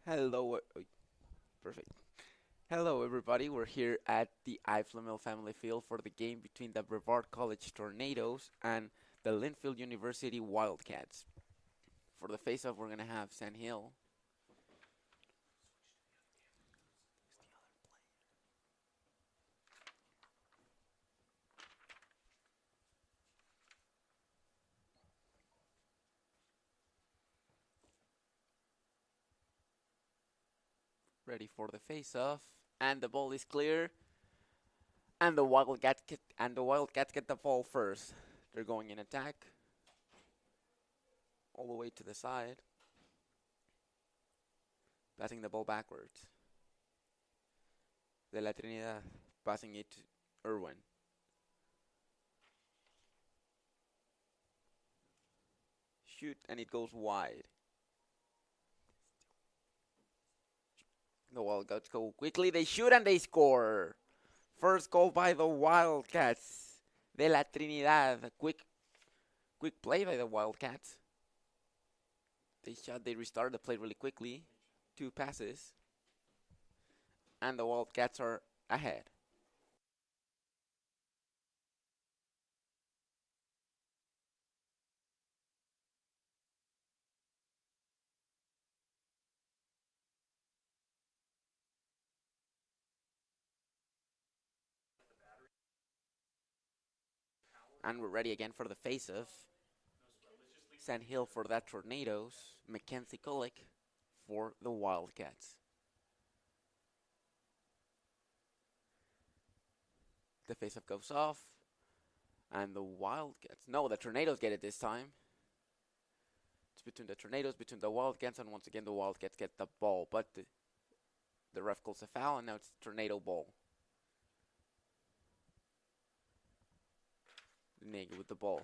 Hello, perfect. Hello, everybody. We're here at the Eiflemel Family Field for the game between the Brevard College Tornadoes and the Linfield University Wildcats. For the face-off, we're gonna have San Hill ready for the face-off, and the ball is clear, and the Wildcats get the ball first. They're going in attack all the way to the side, passing the ball backwards. De la Trinidad passing it to Irwin. Shoot, and it goes wide. The Wildcats go quickly. They shoot and they score. First goal by the Wildcats. De la Trinidad. A quick play by the Wildcats. They shot. They restarted the play really quickly. 2 passes, and the Wildcats are ahead. And we're ready again for the face-off. Sand Hill for that Tornadoes. Mackenzie Kulik for the Wildcats. The face-off goes off. And the Wildcats. No, the Tornadoes get it this time. It's between the Tornadoes, between the Wildcats, and once again the Wildcats get the ball. But the ref calls a foul, and now it's Tornado ball. Nega with the ball.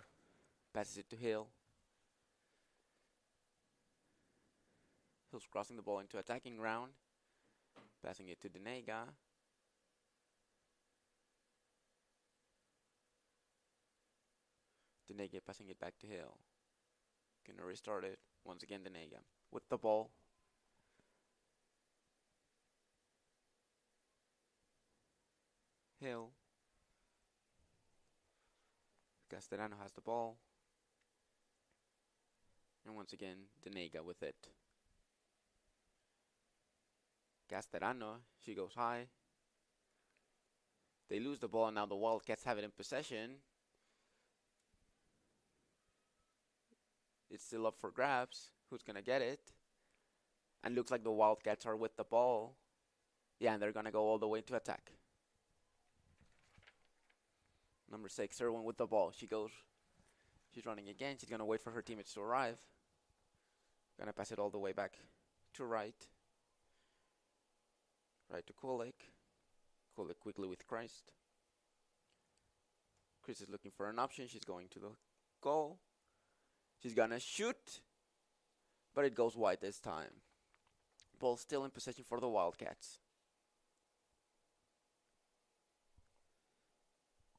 Passes it to Hill. Hill's crossing the ball into attacking round. Passing it to Denega. Denega passing it back to Hill. Gonna restart it. Once again, Denega with the ball. Hill. Castellano has the ball. And once again, Denega with it. Castellano, she goes high. They lose the ball, and now the Wildcats have it in possession. It's still up for grabs. Who's going to get it? And looks like the Wildcats are with the ball. Yeah, and they're going to go all the way to attack. Number 6, Irwin with the ball. She's running again. She's going to wait for her teammates to arrive. Going to pass it all the way back to right. Right to Kulik. Kulik quickly with Christ. Chris is looking for an option. She's going to the goal. She's going to shoot. But it goes wide this time. Ball still in possession for the Wildcats.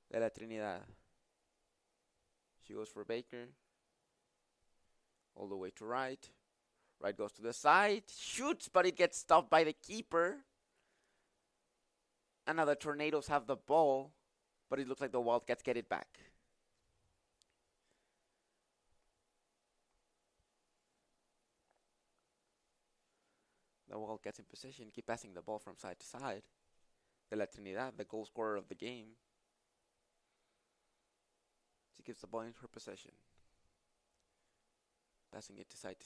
De la Trinidad. She goes for Baker. All the way to right. Right goes to the side. Shoots, but it gets stopped by the keeper. And now the Tornadoes have the ball. But it looks like the Wildcats get it back. The Wildcats in possession. Keep passing the ball from side to side. De la Trinidad, the goal scorer of the game. She gives the ball in her possession. Passing it to side.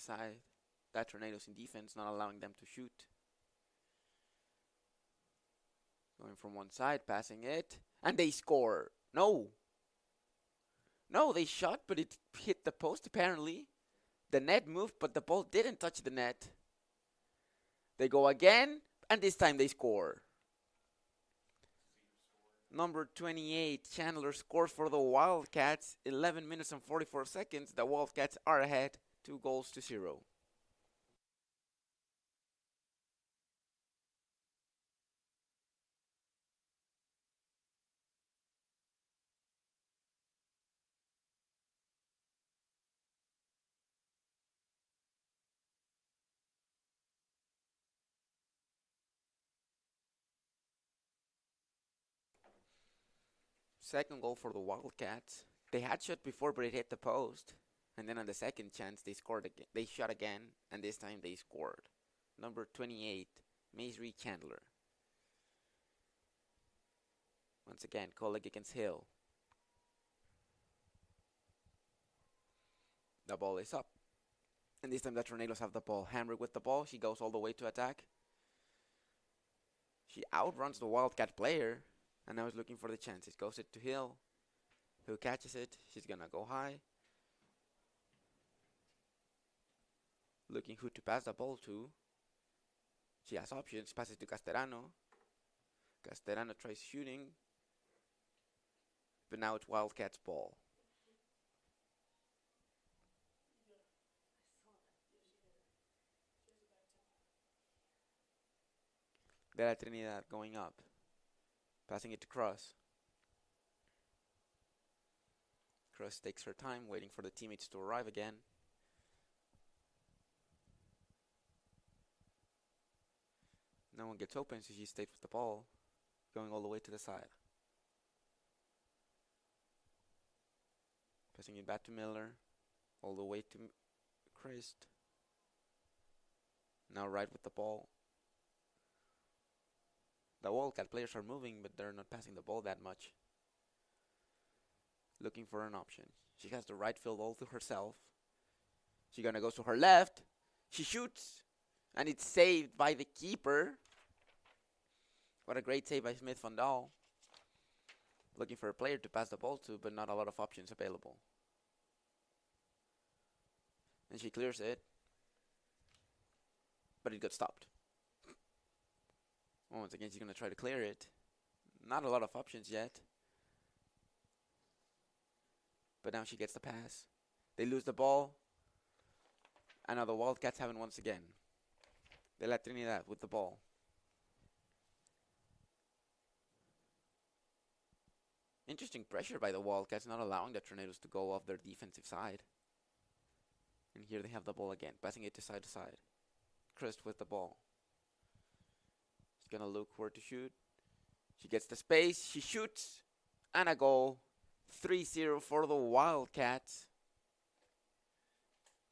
That Tornadoes in defense, not allowing them to shoot. Going from one side, passing it. And they score. No, they shot, but it hit the post apparently. The net moved, but the ball didn't touch the net. They go again, and this time they score. Number 28, Chandler scores for the Wildcats. 11 minutes and 44 seconds. The Wildcats are ahead 2-0. Second goal for the Wildcats. They had shot before, but it hit the post. And then on the second chance, they scored again. They shot again, and this time they scored. Number 28, Maisry Chandler. Once again, colleague against Hill. The ball is up. And this time the Tornadoes have the ball. Hamrick with the ball. She goes all the way to attack. She outruns the Wildcat player. And now is looking for the chance. It goes it to Hill. Hill catches it. She's going to go high. Looking who to pass the ball to. She has options. Passes to Castellano. Castellano tries shooting. But now it's Wildcats' ball. Bella Trinidad going up. Passing it to Cross. Cross takes her time, waiting for the teammates to arrive again. No one gets open, so she stays with the ball, going all the way to the side. Passing it back to Miller, all the way to Christ. Now right with the ball. The Wildcat players are moving, but they're not passing the ball that much. Looking for an option. She has the right field all to herself. She's gonna go to her left. She shoots, and it's saved by the keeper. What a great save by Smith Van Dahl. Looking for a player to pass the ball to, but not a lot of options available. And she clears it, but it got stopped. Once again, she's going to try to clear it. Not a lot of options yet. But now she gets the pass. They lose the ball. And now the Wildcats have it once again. De La Trinidad with the ball. Interesting pressure by the Wildcats, not allowing the Tornadoes to go off their defensive side. And here they have the ball again, passing it to side. Christ with the ball. Gonna look where to shoot. She gets the space. She shoots. And a goal. 3-0 for the Wildcats.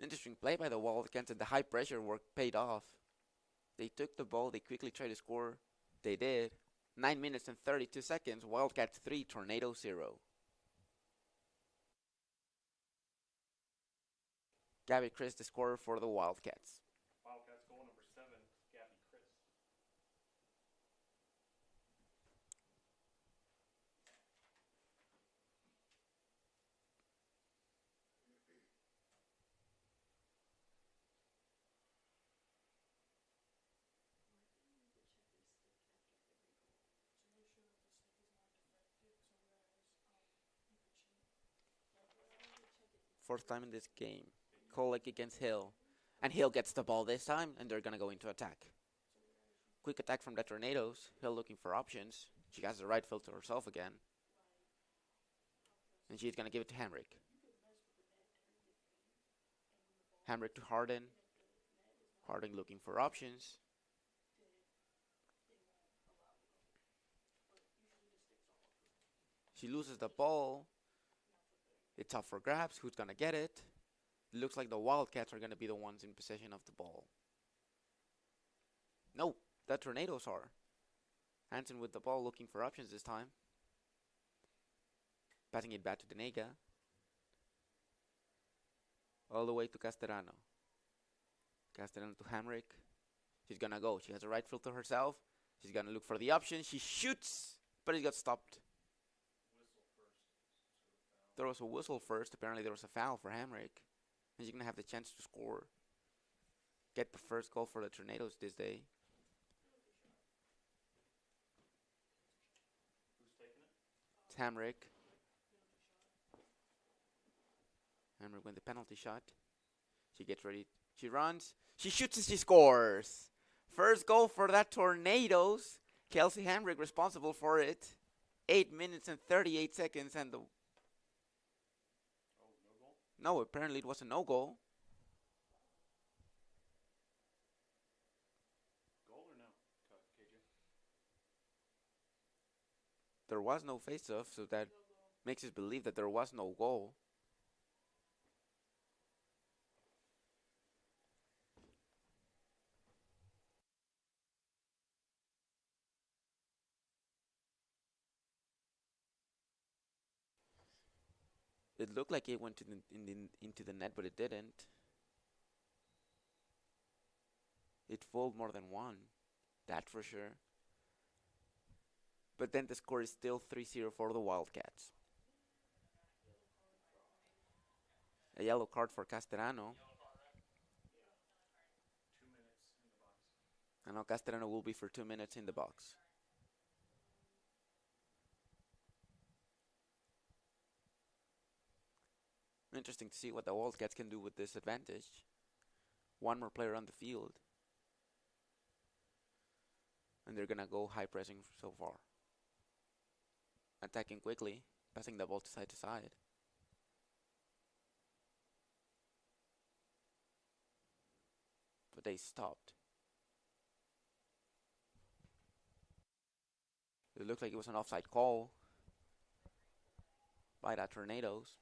Interesting play by the Wildcats, and the high pressure work paid off. They took the ball. They quickly tried to score. They did. 9 minutes and 32 seconds. Wildcats 3, Tornado 0. Gabby Chris, the scorer for the Wildcats. Wildcats goal number 7, Gabby Chris. Fourth time in this game. Kolek against Hill. And Hill gets the ball this time, and they're going to go into attack. Quick attack from the Tornadoes. Hill looking for options. She has the right field to herself again. And she's going to give it to Hamrick. Hamrick to Harden. Harden looking for options. She loses the ball. It's up for grabs. Who's going to get it? It looks like the Wildcats are going to be the ones in possession of the ball. No, the Tornadoes are. Hansen with the ball looking for options this time. Passing it back to Denega. All the way to Castellano. Castellano to Hamrick. She's going to go. She has a right field to herself. She's going to look for the option. She shoots, but it got stopped. There was a whistle first. Apparently there was a foul for Hamrick. And she's going to have the chance to score. Get the first goal for the Tornadoes this day. Who's taking it? It's Hamrick. Hamrick with the penalty shot. She gets ready. She runs. She shoots and she scores. First goal for that Tornadoes. Kelsey Hamrick responsible for it. 8 minutes and 38 seconds, and the no, apparently it was a no-goal. Goal or no, KJ? There was no face-off, so that makes us believe that there was no goal. It looked like it went into the net, but it didn't. It fooled more than one, that's for sure. But then the score is still 3-0 for the Wildcats. A yellow card for Castellano. 2 minutes in the box. I know Castellano will be for 2 minutes in the box. Interesting to see what the Wildcats can do with this advantage. One more player on the field. And they're going to go high pressing so far. Attacking quickly, passing the ball to side. But they stopped. It looked like it was an offside call by the Tornadoes.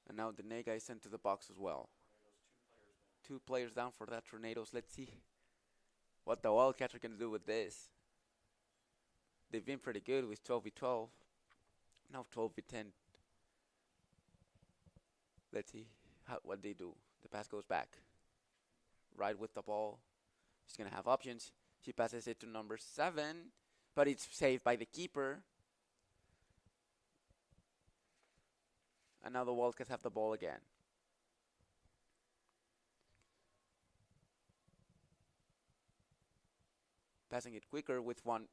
And now Denega is sent to the box as well. Two players down for that Tornadoes. Let's see what the Wildcats are going to do with this. They've been pretty good with 12v12. Now 12v10. Let's see what they do. The pass goes back. Right with the ball. She's going to have options. She passes it to number 7. But it's saved by the keeper. And now the Wildcats have the ball again. Passing it quicker with one.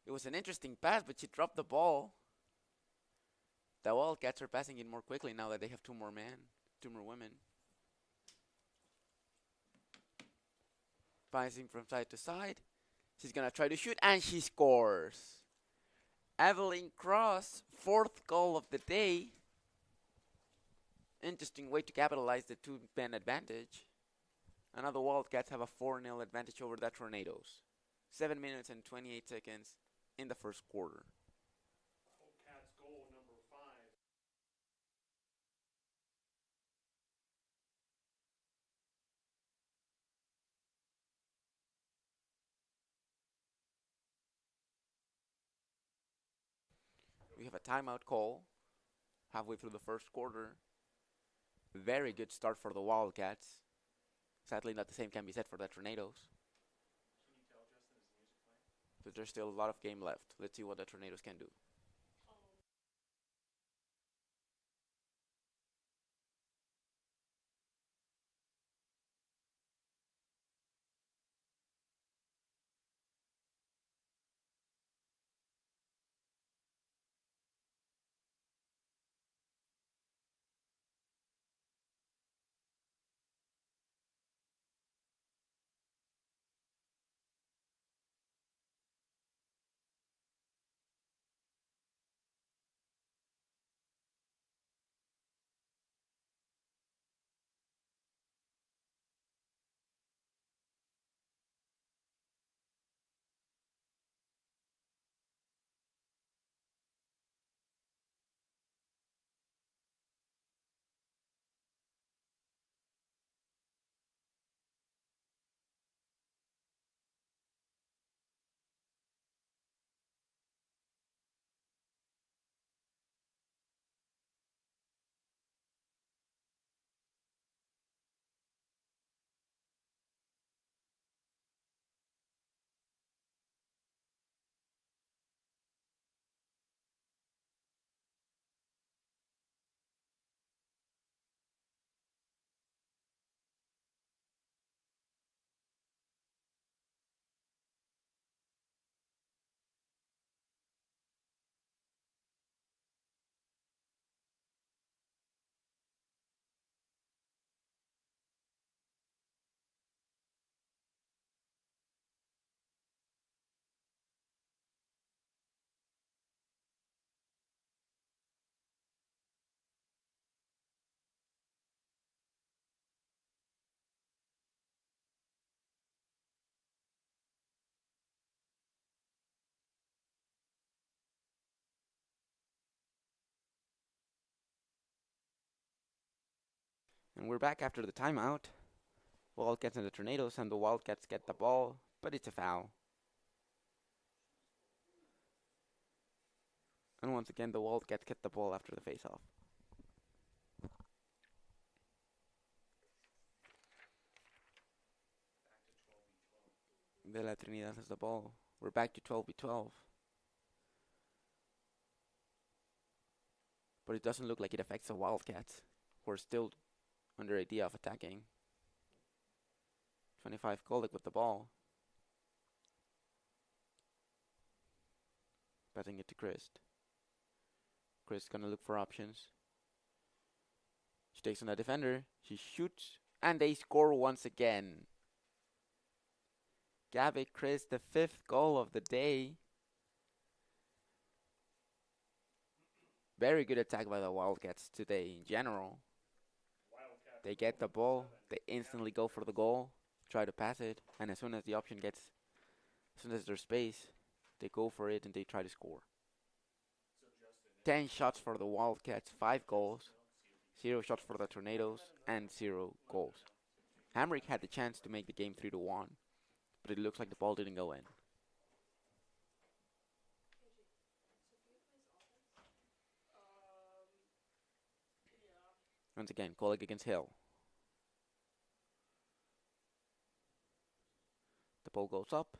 It was an interesting pass, but she dropped the ball. The Wildcats are passing it more quickly now that they have two more women. Passing from side to side. She's going to try to shoot, and she scores. Evelyn Cross, 4th goal of the day. Interesting way to capitalize the two-man advantage. And now the Wildcats have a 4-0 advantage over the Tornadoes. 7 minutes and 28 seconds in the first quarter. Wildcats goal number 5. We have a timeout call halfway through the first quarter. Very good start for the Wildcats. Sadly, not the same can be said for the Tornadoes. Can you tell, Justin, is the music playing? But there's still a lot of game left. Let's see what the Tornadoes can do. And we're back after the timeout. Wildcats and the Tornadoes, and the Wildcats get the ball, but it's a foul. And once again, the Wildcats get the ball after the face-off. De La Trinidad has the ball. We're back to 12v12. But it doesn't look like it affects the Wildcats, who are still under idea of attacking. 25 Kolik with the ball. Passing it to Chris. Chris gonna look for options. She takes on the defender. She shoots, and they score once again. Gabby Chris, the 5th goal of the day. Very good attack by the Wildcats today in general. They get the ball, they instantly go for the goal, try to pass it, and as soon as there's space, they go for it and they try to score. 10 shots for the Wildcats, 5 goals, 0 shots for the Tornadoes, and 0 goals. Hamrick had the chance to make the game 3-1, but it looks like the ball didn't go in. Once again, Kolik against Hill. The ball goes up.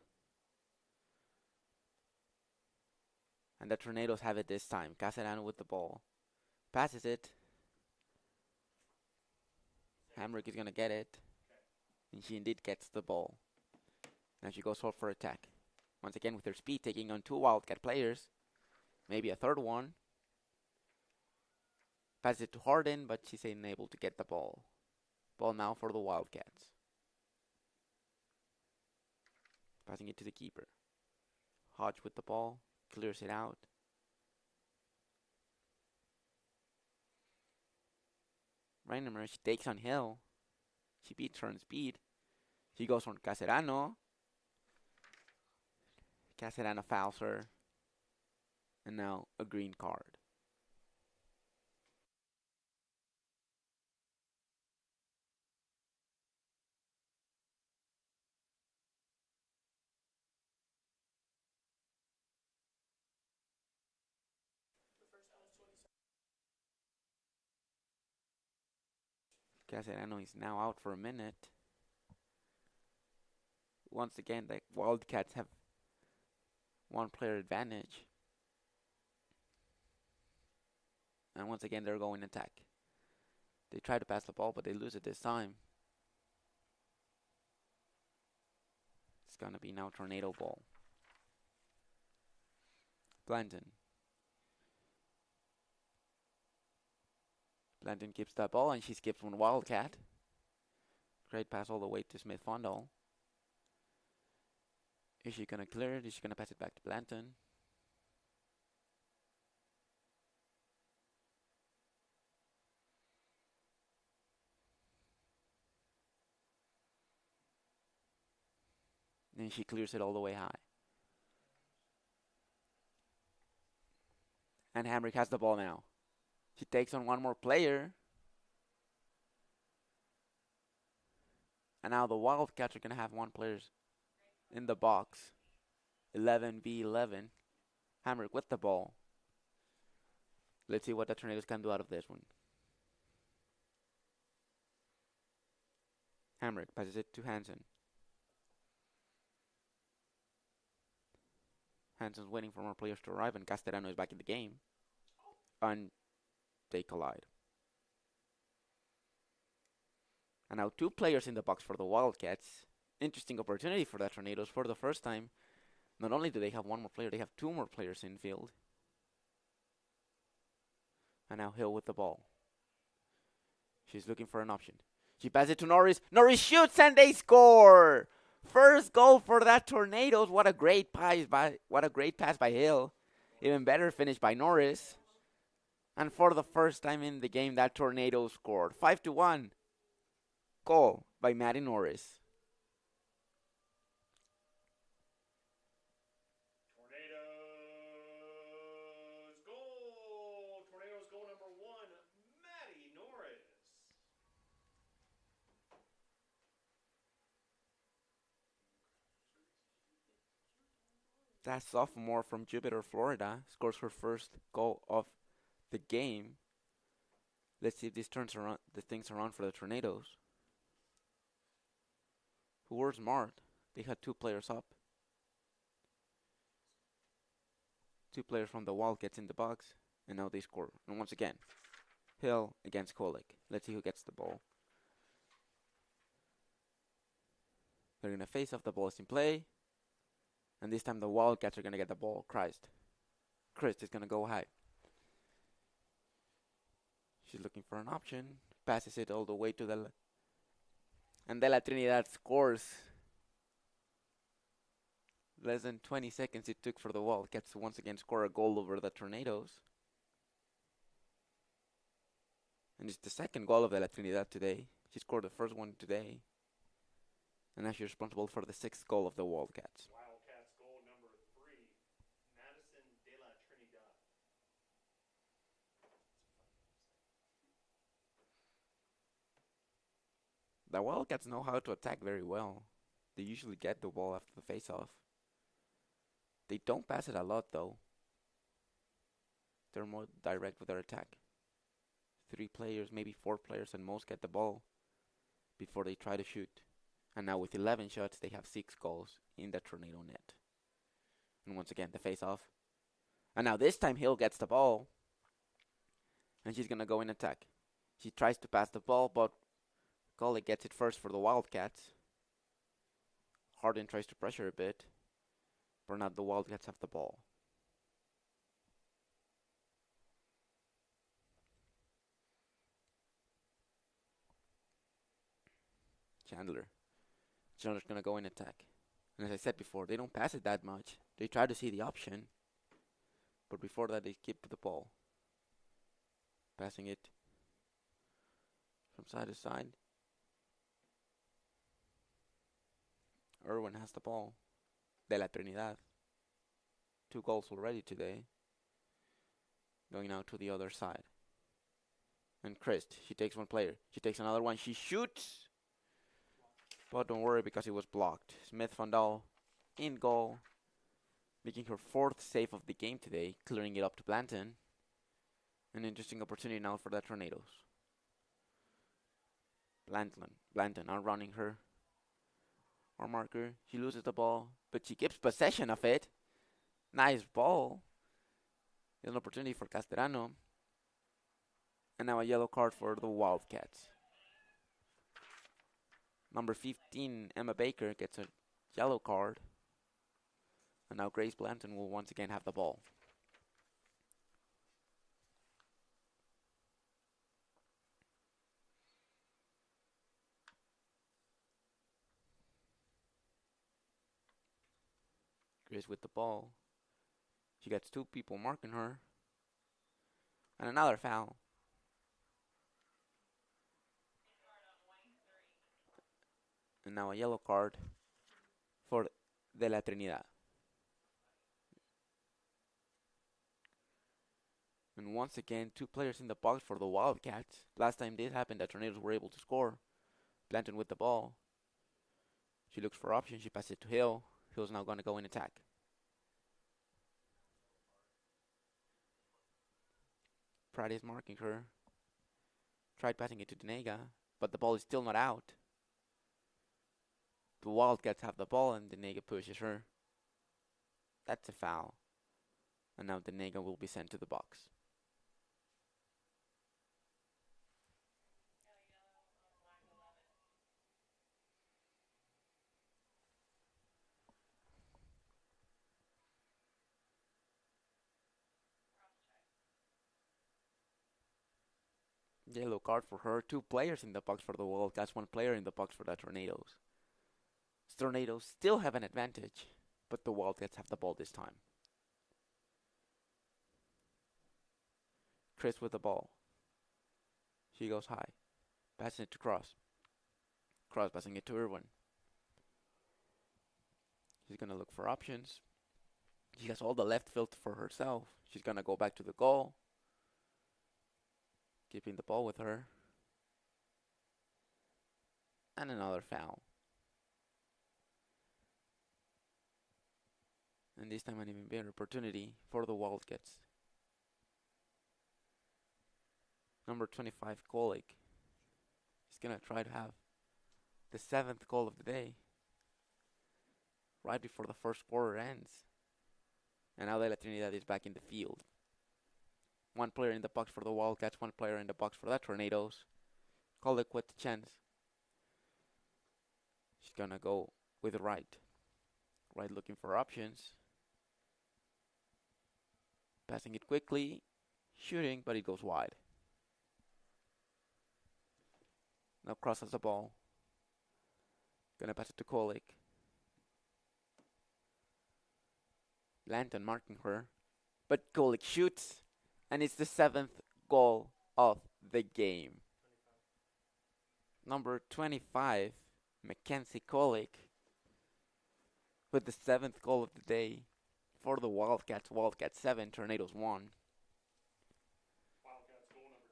And the Tornadoes have it this time. Caserano with the ball. Passes it. Hamrick is going to get it. And she indeed gets the ball. Now she goes for attack. Once again with her speed, taking on 2 Wildcat players. Maybe a third one. Passes it to Harden, but she's unable to get the ball. Ball now for the Wildcats. Passing it to the keeper. Hodge with the ball. Clears it out. Reinemer, she takes on Hill. She beats her in speed. She goes on Caserano. Caserano fouls her. And now a green card. Caserano is now out for a minute. Once again, the Wildcats have 1 player advantage. And once again, they're going attack. They try to pass the ball, but they lose it this time. It's going to be now Tornado ball. Blanton. Blanton keeps that ball, and she skips one Wildcat. Great pass all the way to Smith Fondal. Is she going to clear it? Is she going to pass it back to Blanton? And she clears it all the way high. And Hamrick has the ball now. She takes on 1 more player. And now the Wildcats are going to have 1 player in the box. 11v11. Hamrick with the ball. Let's see what the Tornadoes can do out of this one. Hamrick passes it to Hansen. Hansen's waiting for more players to arrive, and Castellano is back in the game. And they collide. And now 2 players in the box for the Wildcats. Interesting opportunity for the Tornadoes for the first time. Not only do they have 1 more player, they have 2 more players in field. And now Hill with the ball. She's looking for an option. She passes it to Norris. Norris shoots and they score! First goal for that Tornadoes. What a great pass by Hill. Even better finish by Norris. And for the first time in the game, that Tornado scored. 5-1. Goal by Maddie Norris. Tornadoes goal number 1, Maddie Norris. That sophomore from Jupiter, Florida, scores her first goal of the game. Let's see if this turns around the things around for the Tornadoes, who were smart. They had two players up. Two players from the Wildcats in the box, and now they score. And once again, Hill against Kolik. Let's see who gets the ball. They're going to face off, the ball is in play. And this time the Wildcats are going to get the ball. Christ is going to go high. She's looking for an option. Passes it all the way to the... And De La Trinidad scores. Less than 20 seconds it took for the Wildcats to once again score a goal over the Tornadoes. And it's the second goal of De La Trinidad today. She scored the first one today. And now she's responsible for the sixth goal of the Wildcats. Wildcats goal number 3, Madison de la Trinidad. The Wildcats know how to attack very well. They usually get the ball after the face-off. They don't pass it a lot though. They're more direct with their attack. 3 players, maybe 4 players at most get the ball before they try to shoot. And now with 11 shots, they have 6 goals in the Tornado net. And once again, the face-off. And now this time Hill gets the ball. And she's going to go in attack. She tries to pass the ball, but Gully gets it first for the Wildcats. Harden tries to pressure a bit. But now the Wildcats have the ball. Chandler's going to go in attack. And as I said before, they don't pass it that much. They try to see the option. But before that, they keep the ball. Passing it from side to side. Irwin has the ball. De La Trinidad. 2 goals already today. Going now to the other side. And Christ, she takes one player. She takes another one. She shoots. But don't worry because it was blocked. Smith Vandal in goal. Making her 4th save of the game today. Clearing it up to Blanton. An interesting opportunity now for the Tornadoes. Blanton outrunning her. Our marker. She loses the ball. But she keeps possession of it. Nice ball. There's an opportunity for Castellano. And now a yellow card for the Wildcats. Number 15, Emma Baker, gets a yellow card. And now Grace Blanton will once again have the ball. Grace with the ball. She gets 2 people marking her. And another foul. And now a yellow card for De La Trinidad. And once again, 2 players in the box for the Wildcats. Last time this happened, the Tornadoes were able to score. Blanton with the ball. She looks for options. She passes it to Hill. Hill's now going to go in attack. Pratt is marking her. Tried passing it to Denega, but the ball is still not out. The Wildcats have the ball and Denega pushes her. That's a foul. And now Denega will be sent to the box. Yellow card for her. 2 players in the box for the Wildcats. 1 player in the box for the Tornadoes. Tornadoes still have an advantage, but the Wildcats have the ball this time. Chris with the ball. She goes high. Passing it to Cross. Cross passing it to Irwin. She's going to look for options. She has all the left field for herself. She's going to go back to the goal. Keeping the ball with her. And another foul. And this time an even better opportunity for the Wildcats. Number 25, Kolik. He's gonna try to have the 7th goal of the day right before the first quarter ends. And now De La Trinidad is back in the field. One player in the box for the Wildcats, one player in the box for the Tornadoes. Kolik with the chance. She's gonna go with right. Right looking for options. Passing it quickly. Shooting, but it goes wide. Now crosses the ball. Gonna pass it to Kolik. Lanton marking her. But Kolik shoots. And it's the 7th goal of the game. Number 25, Mackenzie Kolik, with the 7th goal of the day for the Wildcats. Wildcats 7, Tornadoes 1.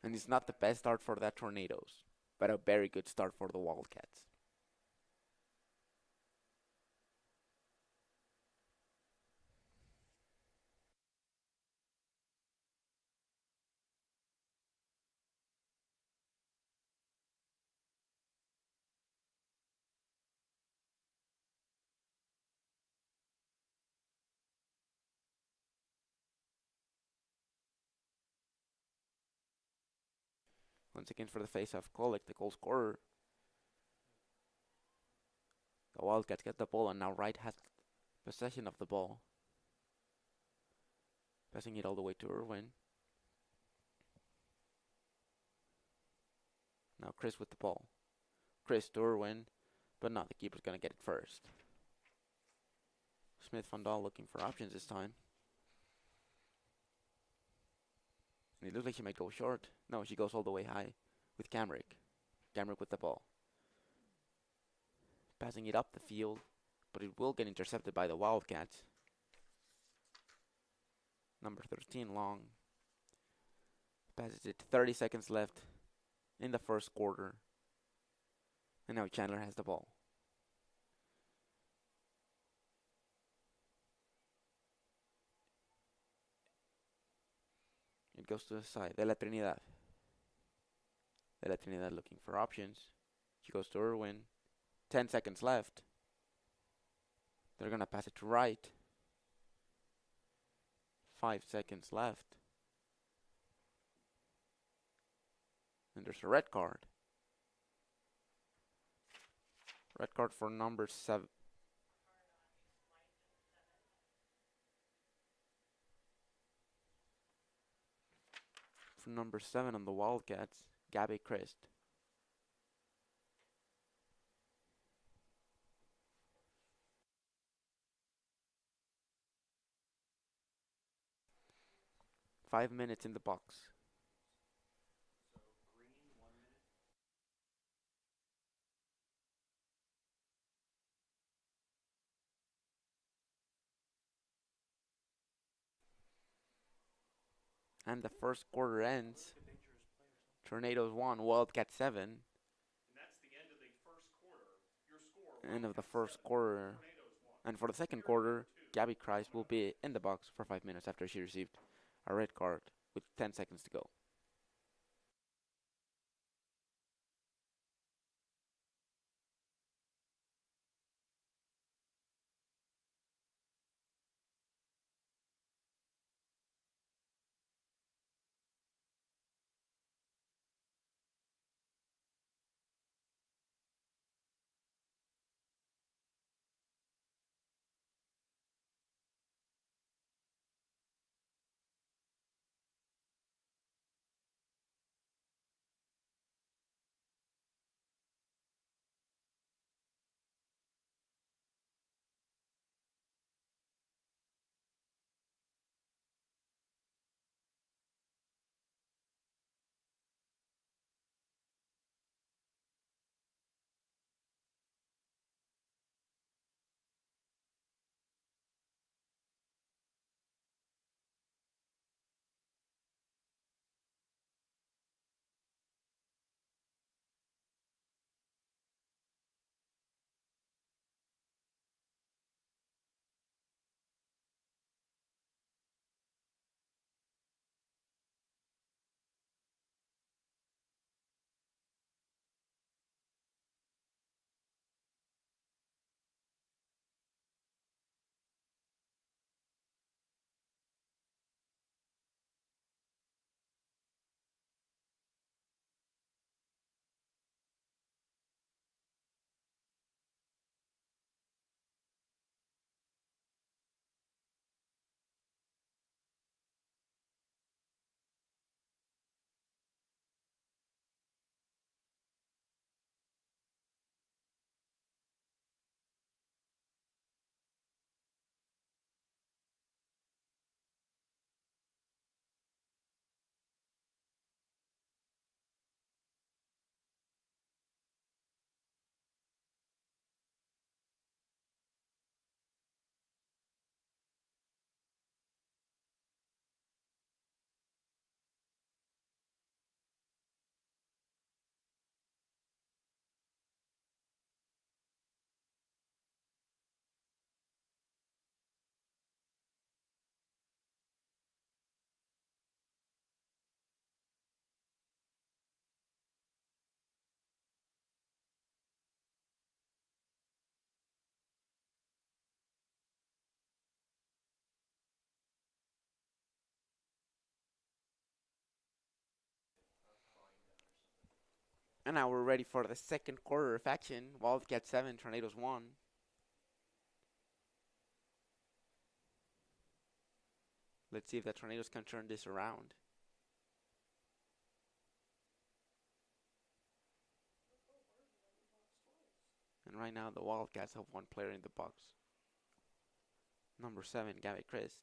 And it's not the best start for the Tornadoes, but a very good start for the Wildcats. Once again for the face-off, Kolik, the goal scorer. The Wildcats get the ball, and now Wright has possession of the ball. Passing it all the way to Irwin. Now Chris with the ball. Chris to Irwin, but not the keeper's gonna get it first. Smith Van Dahl looking for options this time. And it looks like she might go short. No, she goes all the way high with Camrick. Camrick with the ball. Passing it up the field, but it will get intercepted by the Wildcats. Number 13, Long. Passes it 30 seconds left in the first quarter. And now Chandler has the ball. It goes to the side. De La Trinidad. De La Trinidad looking for options. She goes to Irwin. 10 seconds left. They're going to pass it to right. 5 seconds left. And there's a red card. Red card for number 7. For number 7 on the Wildcats, Gabby Christ. Five minutes in the box. So green, 1 minute. And the first quarter ends. Tornadoes 1, Wildcats 7. And that's the end of the first quarter. Your score. End of the first quarter. And for the second quarter, Gabby Christ will be in the box for 5 minutes after she received a red card with 10 seconds to go. And now we're ready for the second quarter of action. Wildcats 7, Tornadoes 1. Let's see if the Tornadoes can turn this around. And right now the Wildcats have one player in the box. Number 7, Gabby Christ,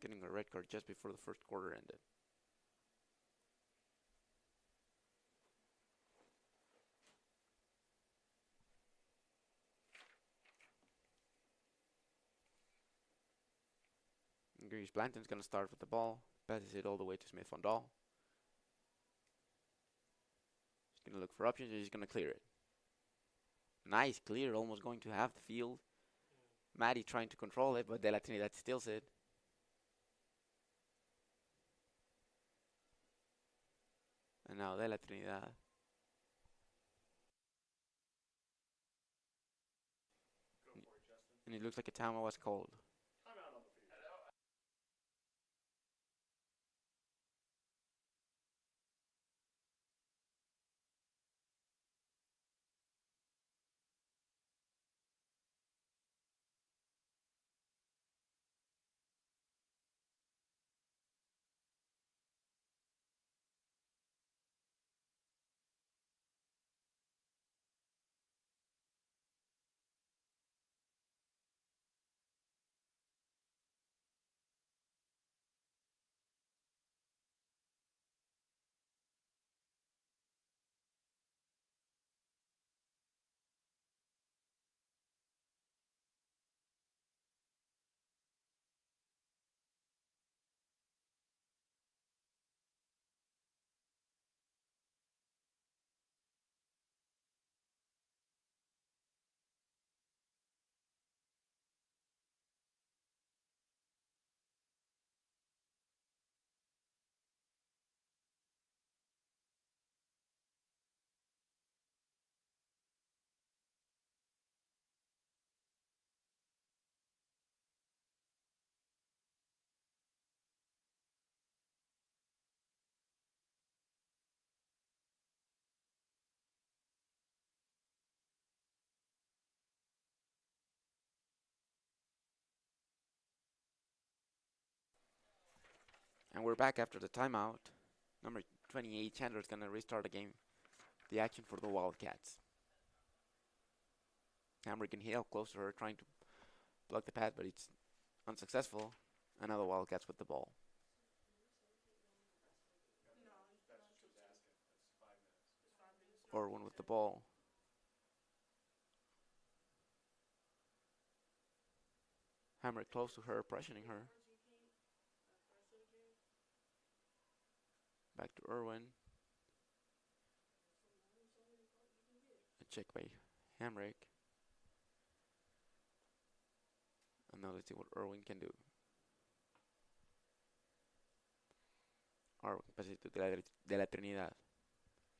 getting a red card just before the first quarter ended. Grease Blanton's going to start with the ball. Passes it all the way to Smith Fondal. He's going to look for options and he's going to clear it. Nice clear, almost going to half the field. Maddie trying to control it, but De La Trinidad steals it. And now De La Trinidad. And it looks like a timeout was called. Timeout on the field. And we're back after the timeout. Number 28, Chandler's going to restart the game. The action for the Wildcats. Hammer can hit close to her, trying to block the pass, but it's unsuccessful. And now the Wildcats with the ball. Orwin with the ball. Hammer close to her, pressuring her. Back to Irwin. A check by Hamrick. And now let's see what Irwin can do. Irwin passes to De La Trinidad.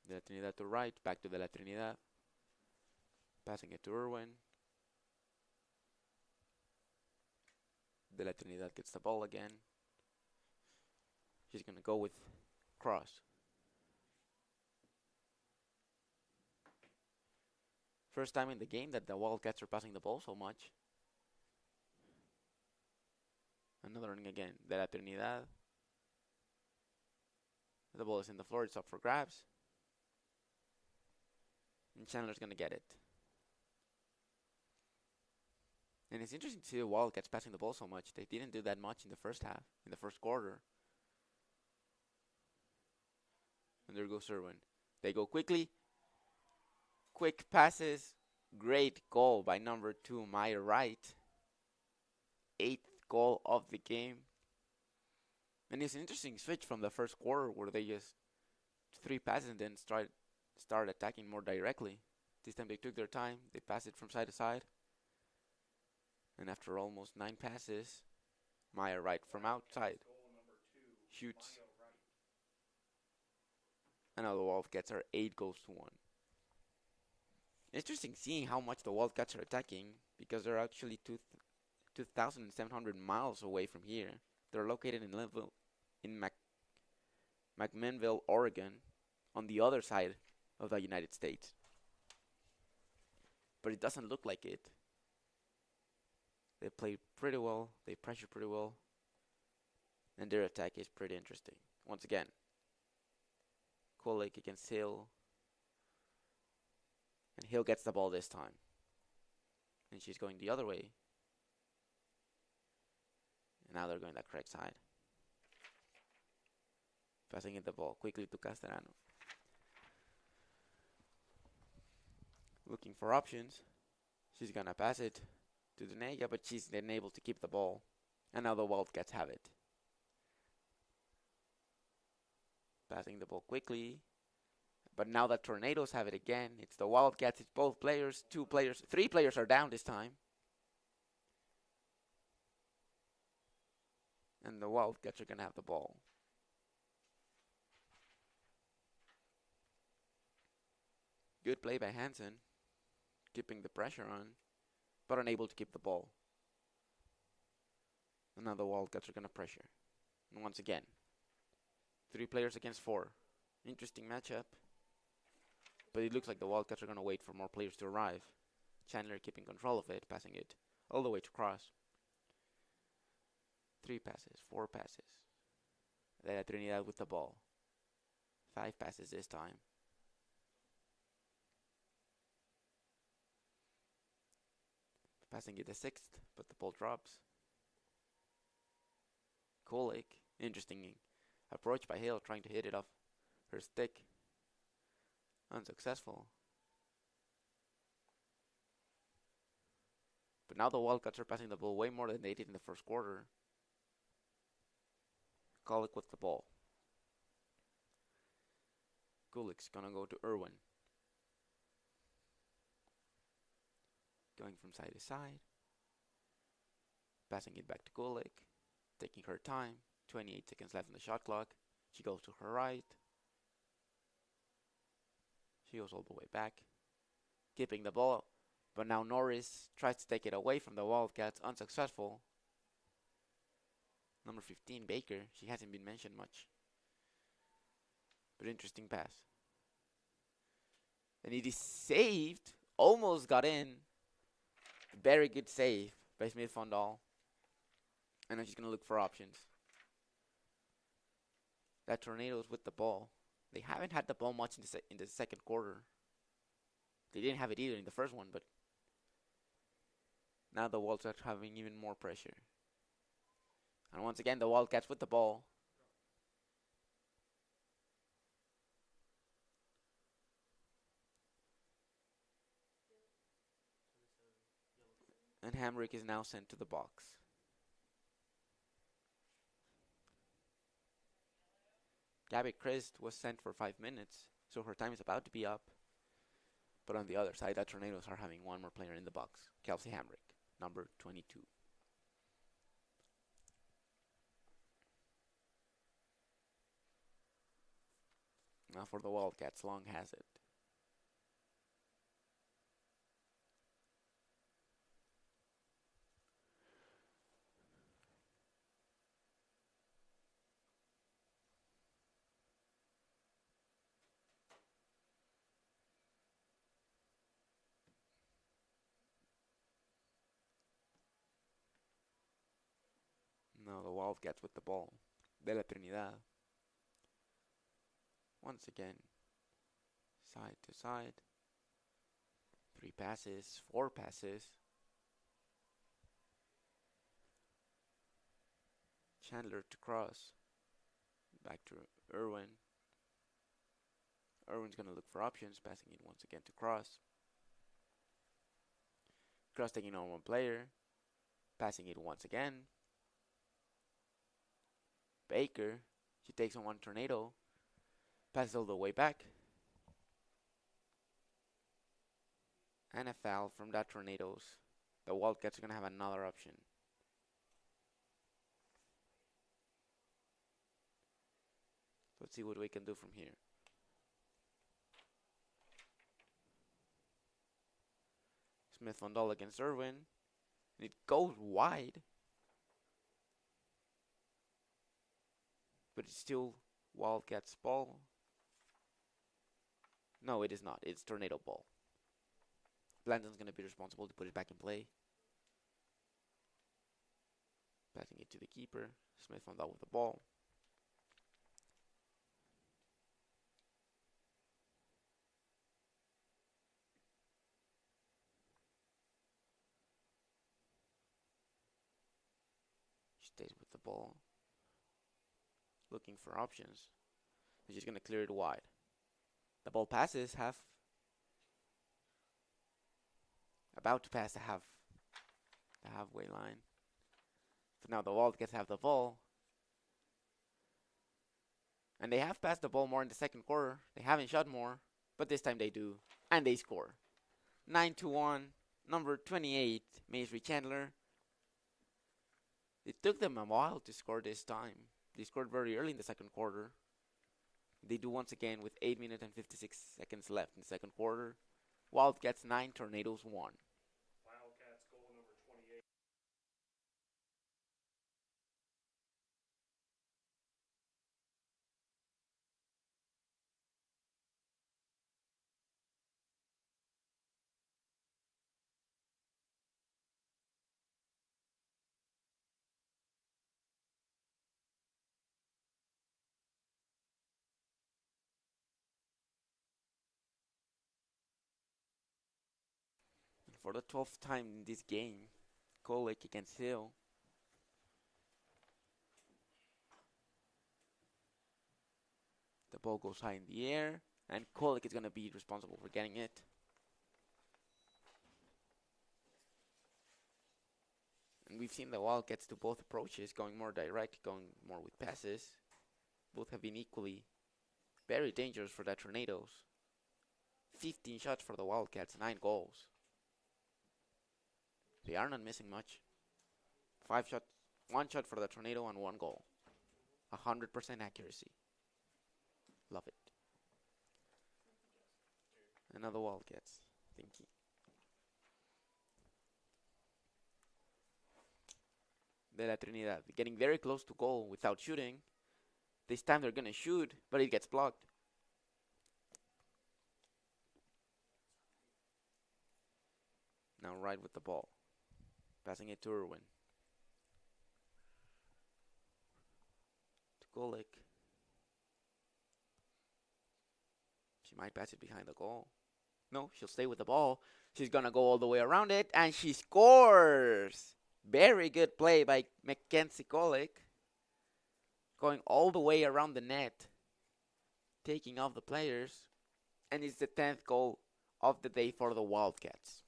De La Trinidad to right, back to De La Trinidad. Passing it to Irwin. De La Trinidad gets the ball again. She's going to go with cross. First time in the game that the Wildcats are passing the ball so much. Another one again. De La Trinidad. The ball is in the floor. It's up for grabs. And Chandler's going to get it. And it's interesting to see the Wildcats passing the ball so much. They didn't do that much in the first half, in the first quarter. And there goes Irwin. They go quickly. Quick passes. Great goal by number 2, Maya Wright. 8th goal of the game. And it's an interesting switch from the first quarter where they just 3 passes and then start attacking more directly. This time they took their time. They passed it from side to side. And after almost 9 passes, Maya Wright from outside shoots. And now the Wildcats are 8-1. Interesting seeing how much the Wildcats are attacking because they're actually 2,700 miles away from here. They're located in Linfield, in McMinnville, Oregon, on the other side of the United States. But it doesn't look like it. They play pretty well. They pressure pretty well. And their attack is pretty interesting. Once again, Kulik against Hill. And Hill gets the ball this time. And she's going the other way. And now they're going the correct side. Passing it the ball quickly to Castellano. Looking for options. She's going to pass it to Denega, but she's then able to keep the ball. And now the Wildcats have it. Passing the ball quickly. But now the Tornadoes have it again. It's the Wildcats. It's both players. 2 players. 3 players are down this time. And the Wildcats are going to have the ball. Good play by Hansen. Keeping the pressure on. But unable to keep the ball. And now the Wildcats are going to pressure. And once again. 3 players against 4. Interesting matchup. But it looks like the Wildcats are going to wait for more players to arrive. Chandler keeping control of it, passing it all the way to Cross. 3 passes, 4 passes. Then Trinidad with the ball. 5 passes this time. Passing it the 6th, but the ball drops. Kulik, interesting approach by Hill, trying to hit it off her stick. Unsuccessful. But now the Wildcats are passing the ball way more than they did in the first quarter. Kulik with the ball. Kulik's gonna go to Irwin. Going from side to side. Passing it back to Kulik. Taking her time. 28 seconds left on the shot clock. She goes to her right. She goes all the way back. Keeping the ball. But now Norris tries to take it away from the Wildcats. Unsuccessful. Number 15, Baker. She hasn't been mentioned much. But interesting pass. And it is saved. Almost got in. Very good save by Smith Fondal. And now she's going to look for options. That Tornadoes with the ball. They haven't had the ball much in the second quarter. They didn't have it either in the first one, but now the Wildcats are having even more pressure. And once again, the Wildcats with the ball. And Hamrick is now sent to the box. Gabby Christ was sent for 5 minutes, so her time is about to be up. But on the other side, the Tornadoes are having one more player in the box. Kelsey Hamrick, number 22. Now for the Wildcats, Long has it. Now the Wildcats with the ball. De la Trinidad. Once again, side to side. 3 passes, 4 passes. Chandler to Cross. Back to Irwin. Irwin's going to look for options, passing it once again to Cross. Cross taking on one player. Passing it once again. Baker. She takes on one Tornado. Passes all the way back. And a foul from that Tornadoes. The Wildcats are going to have another option. Let's see what we can do from here. Smith Fondal against Irwin. And it goes wide. But it's still Wildcats ball. No, it is not. It's tornado ball. Blanton's going to be responsible to put it back in play. Passing it to the keeper. Smith on that with the ball. Stays with the ball. Looking for options. He's just going to clear it wide. The ball passes half. About to pass the halfway line. So now the Wildcats have the ball. And they have passed the ball more in the second quarter. They haven't shot more, but this time they do. And they score. 9-1, number 28, Macy Chandler. It took them a while to score this time. They scored very early in the second quarter. They do once again with 8 minutes and 56 seconds left in the second quarter. Wildcats 9, Tornadoes 1. Wildcats goal number 28. For the 12th time in this game, Kolick against Hill. The ball goes high in the air, and Kolick is going to be responsible for getting it. And we've seen the Wildcats to both approaches, going more direct, going more with passes. Both have been equally very dangerous for the Tornadoes. 15 shots for the Wildcats, 9 goals. They are not missing much. 5 shots, 1 shot for the Tornado and 1 goal. 100% accuracy. Love it. Another Wildcats. Thank you. De la Trinidad getting very close to goal without shooting. This time they're going to shoot, but it gets blocked. Now right with the ball. Passing it to Irwin. To Golick. She might pass it behind the goal. No, she'll stay with the ball. She's going to go all the way around it, and she scores! Very good play by Mackenzie Golick. Going all the way around the net. Taking off the players. And it's the 10th goal of the day for the Wildcats.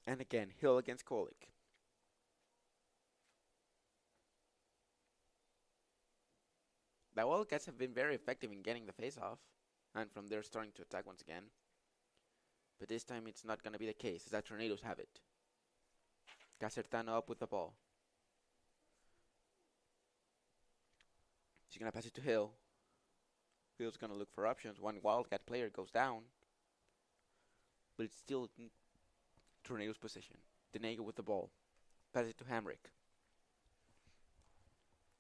And again, Hill against Kolick. The Wildcats have been very effective in getting the face off, and from there starting to attack once again. But this time it's not going to be the case, as the Tornadoes have it. Casertano up with the ball. She's going to pass it to Hill. Hill's going to look for options. One Wildcat player goes down. But it's still Tornadoes' position. Denego with the ball. Pass it to Hamrick.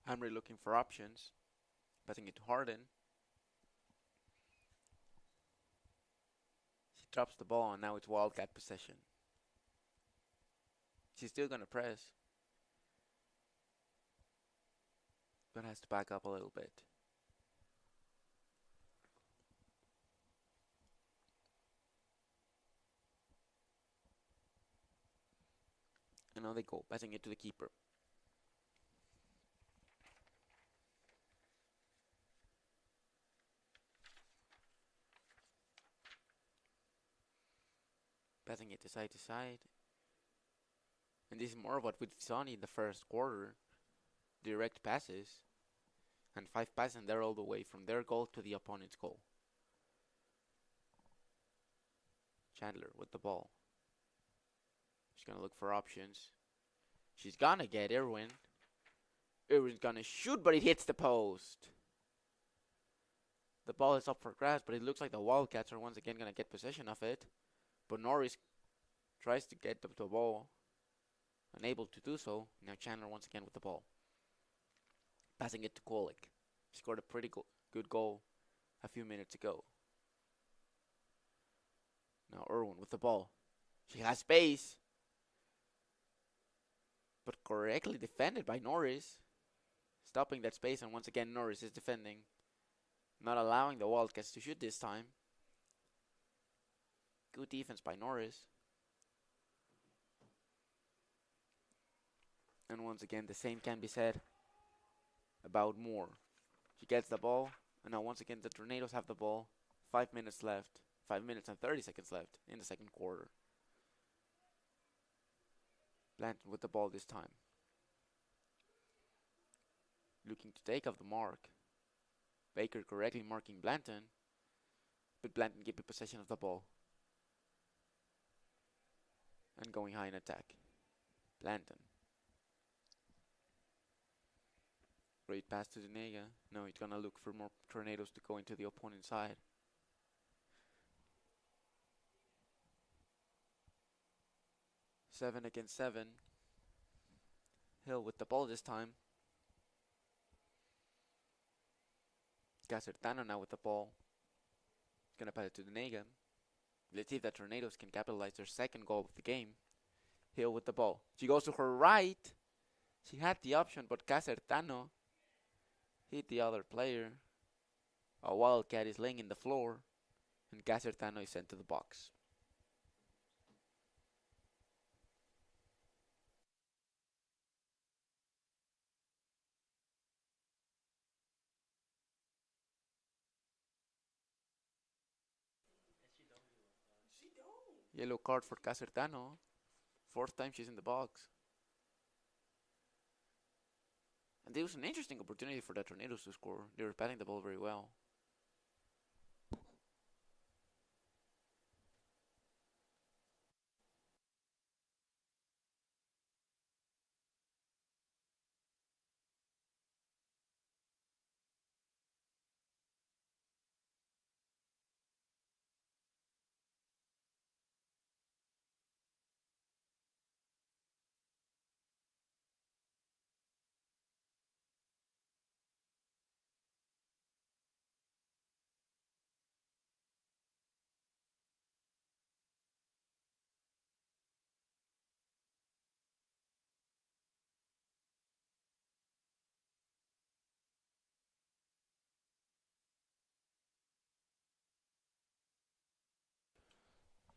Hamrick looking for options. Passing it to Harden. She drops the ball and now it's Wildcat possession. She's still going to press. But has to back up a little bit. And now they go, passing it to the keeper. Passing it to side. And this is more of what we saw in the first quarter. Direct passes. And 5 passes and they're all the way from their goal to the opponent's goal. Chandler with the ball. She's gonna look for options. She's gonna get Irwin. Irwin's gonna shoot, but it hits the post. The ball is up for grabs, but it looks like the Wildcats are once again gonna get possession of it. But Norris tries to get the ball, unable to do so. Now Chandler once again with the ball. Passing it to Kolik. He scored a pretty good goal a few minutes ago. Now Irwin with the ball. She has space, but correctly defended by Norris. Stopping that space, and once again Norris is defending. Not allowing the Wildcats to shoot this time. Good defense by Norris. And once again, the same can be said about Moore. She gets the ball, and now once again the Tornadoes have the ball. 5 minutes left. 5 minutes and 30 seconds left in the second quarter. Blanton with the ball this time. Looking to take off the mark. Baker correctly marking Blanton, but Blanton keeping possession of the ball and going high in attack. Blanton. Great pass to Denega. No, he's gonna look for more Tornadoes to go into the opponent's side. Seven against 7. Hill with the ball this time. Casertano now with the ball. Gonna pass it to Denega. Let's see if the Tornadoes can capitalize their second goal of the game. Hill with the ball. She goes to her right. She had the option, but Casertano hit the other player. A Wildcat is laying in the floor, and Casertano is sent to the box. Yellow card for Casertano. 4th time she's in the box. And it was an interesting opportunity for the Tornadoes to score. They were passing the ball very well.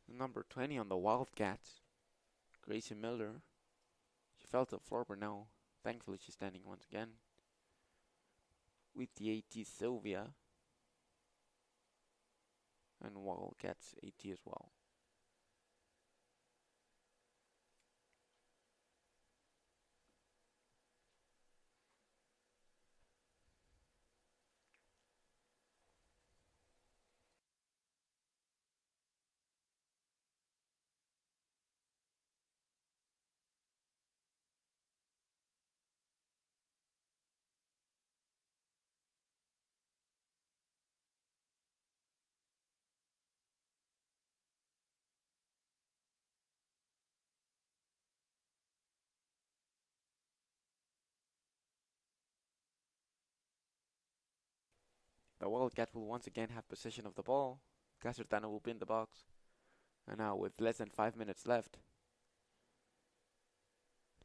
Number 20 on the Wildcats, Gracie Miller. She fell to the floor, but now, thankfully, she's standing once again. With the AT Sylvia. And Wildcats AT as well. The Wildcats will once again have possession of the ball. Casertano will be in the box. And now with less than 5 minutes left,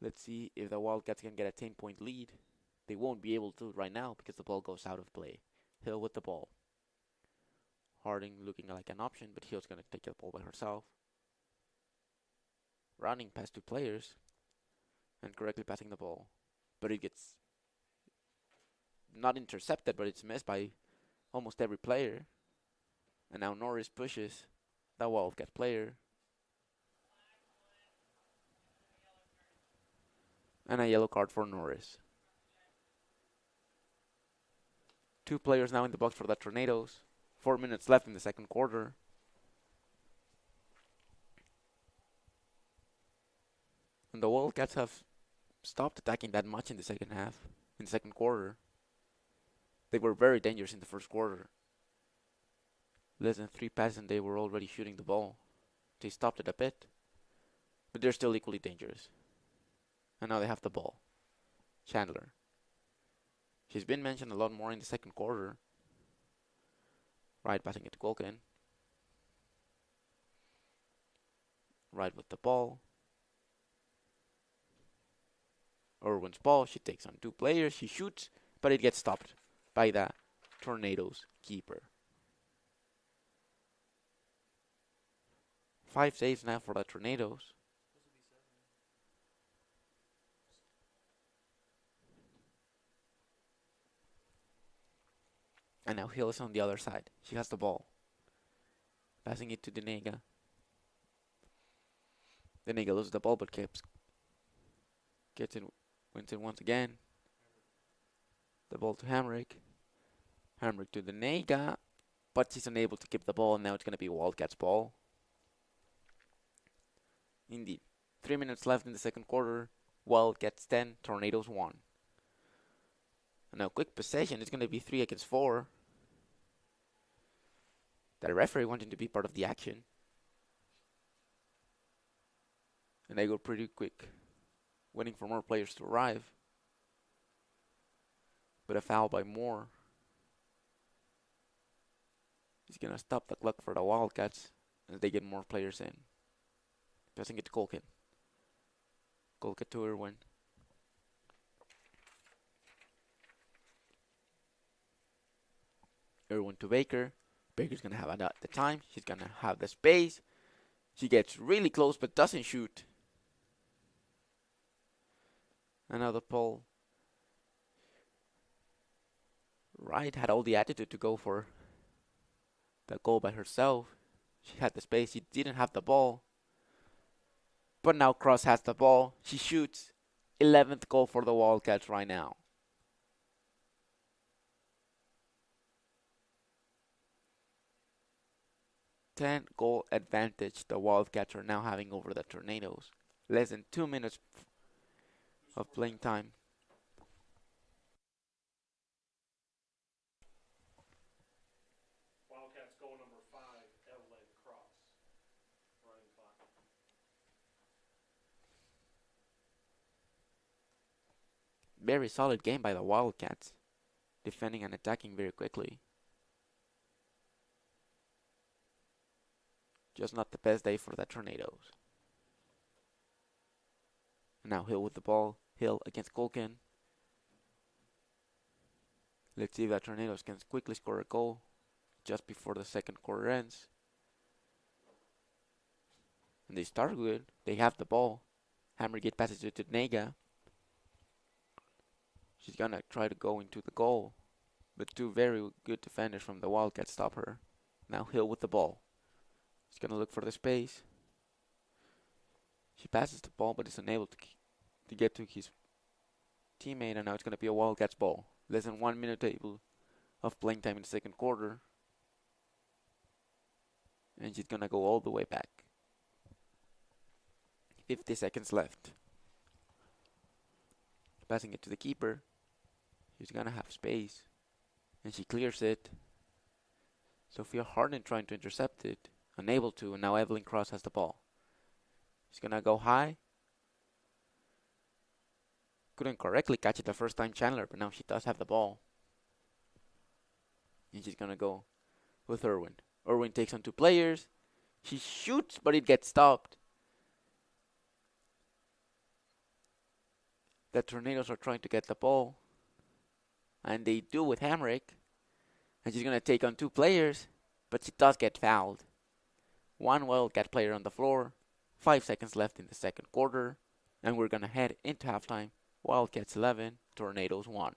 let's see if the Wildcats can get a 10-point lead. They won't be able to right now because the ball goes out of play. Hill with the ball. Harding looking like an option, but Hill's going to take the ball by herself. Running past 2 players and correctly passing the ball. But it gets not intercepted, but it's missed by almost every player. And now Norris pushes the Wildcat player. And a yellow card for Norris. 2 players now in the box for the Tornadoes. 4 minutes left in the second quarter. And the Wildcats have stopped attacking that much in the second half, in the second quarter. They were very dangerous in the first quarter. Less than 3 passes and they were already shooting the ball. They stopped it a bit, but they're still equally dangerous. And now they have the ball. Chandler. She's been mentioned a lot more in the second quarter. Right, passing it to Colkin. Right with the ball. Irwin's ball. She takes on 2 players. She shoots, but it gets stopped by the Tornadoes keeper. 5 saves now for the Tornadoes. And now Hill is on the other side. She has the ball. Passing it to Denega. Denega loses the ball but gets in, wins it once again. The ball to Hamrick. Hamrick to Denega. But she's unable to keep the ball, and now it's going to be Wildcats' ball. Indeed. 3 minutes left in the second quarter. Wildcats 10, Tornadoes 1. And now quick possession. It's going to be 3 against 4. The referee wanting to be part of the action. And they go pretty quick, waiting for more players to arrive. But a foul by Moore. He's going to stop the clock for the Wildcats as they get more players in. Passing it to Colkin. Colkin to Irwin. Irwin to Baker. Baker's going to have the time. She's going to have the space. She gets really close but doesn't shoot. Another pull. Wright had all the attitude to go for the goal by herself. She had the space. She didn't have the ball. But now Cross has the ball. She shoots. 11th goal for the Wildcats right now. Goal advantage the Wildcats are now having over the Tornadoes. Less than 2 minutes of playing time. Wildcats goal number 5, Evelyn Cross. Running clock. Very solid game by the Wildcats. Defending and attacking very quickly. Just not the best day for the Tornadoes. Now Hill with the ball. Hill against Colkin. Let's see if the Tornadoes can quickly score a goal just before the second quarter ends. And they start good. They have the ball. Hammergate passes it to Nega. She's gonna try to go into the goal, but 2 very good defenders from the Wildcats stop her. Now Hill with the ball. She's gonna look for the space. She passes the ball but is unable to get to his teammate, and now it's gonna be a Wildcats ball. Less than 1 minute of playing time in the second quarter. And she's gonna go all the way back. 50 seconds left. Passing it to the keeper. She's gonna have space. And she clears it. Sophia Harden trying to intercept it. Unable to, and now Evelyn Cross has the ball. She's gonna go high. Couldn't correctly catch it the first time Chandler, but now she does have the ball. And she's gonna go with Irwin. Irwin takes on 2 players. She shoots, but it gets stopped. The Tornadoes are trying to get the ball. And they do with Hamrick. And she's gonna take on 2 players, but she does get fouled. 1 Wildcat player on the floor. 5 seconds left in the second quarter. And we're gonna head into halftime. Wildcats 11, Tornadoes 1.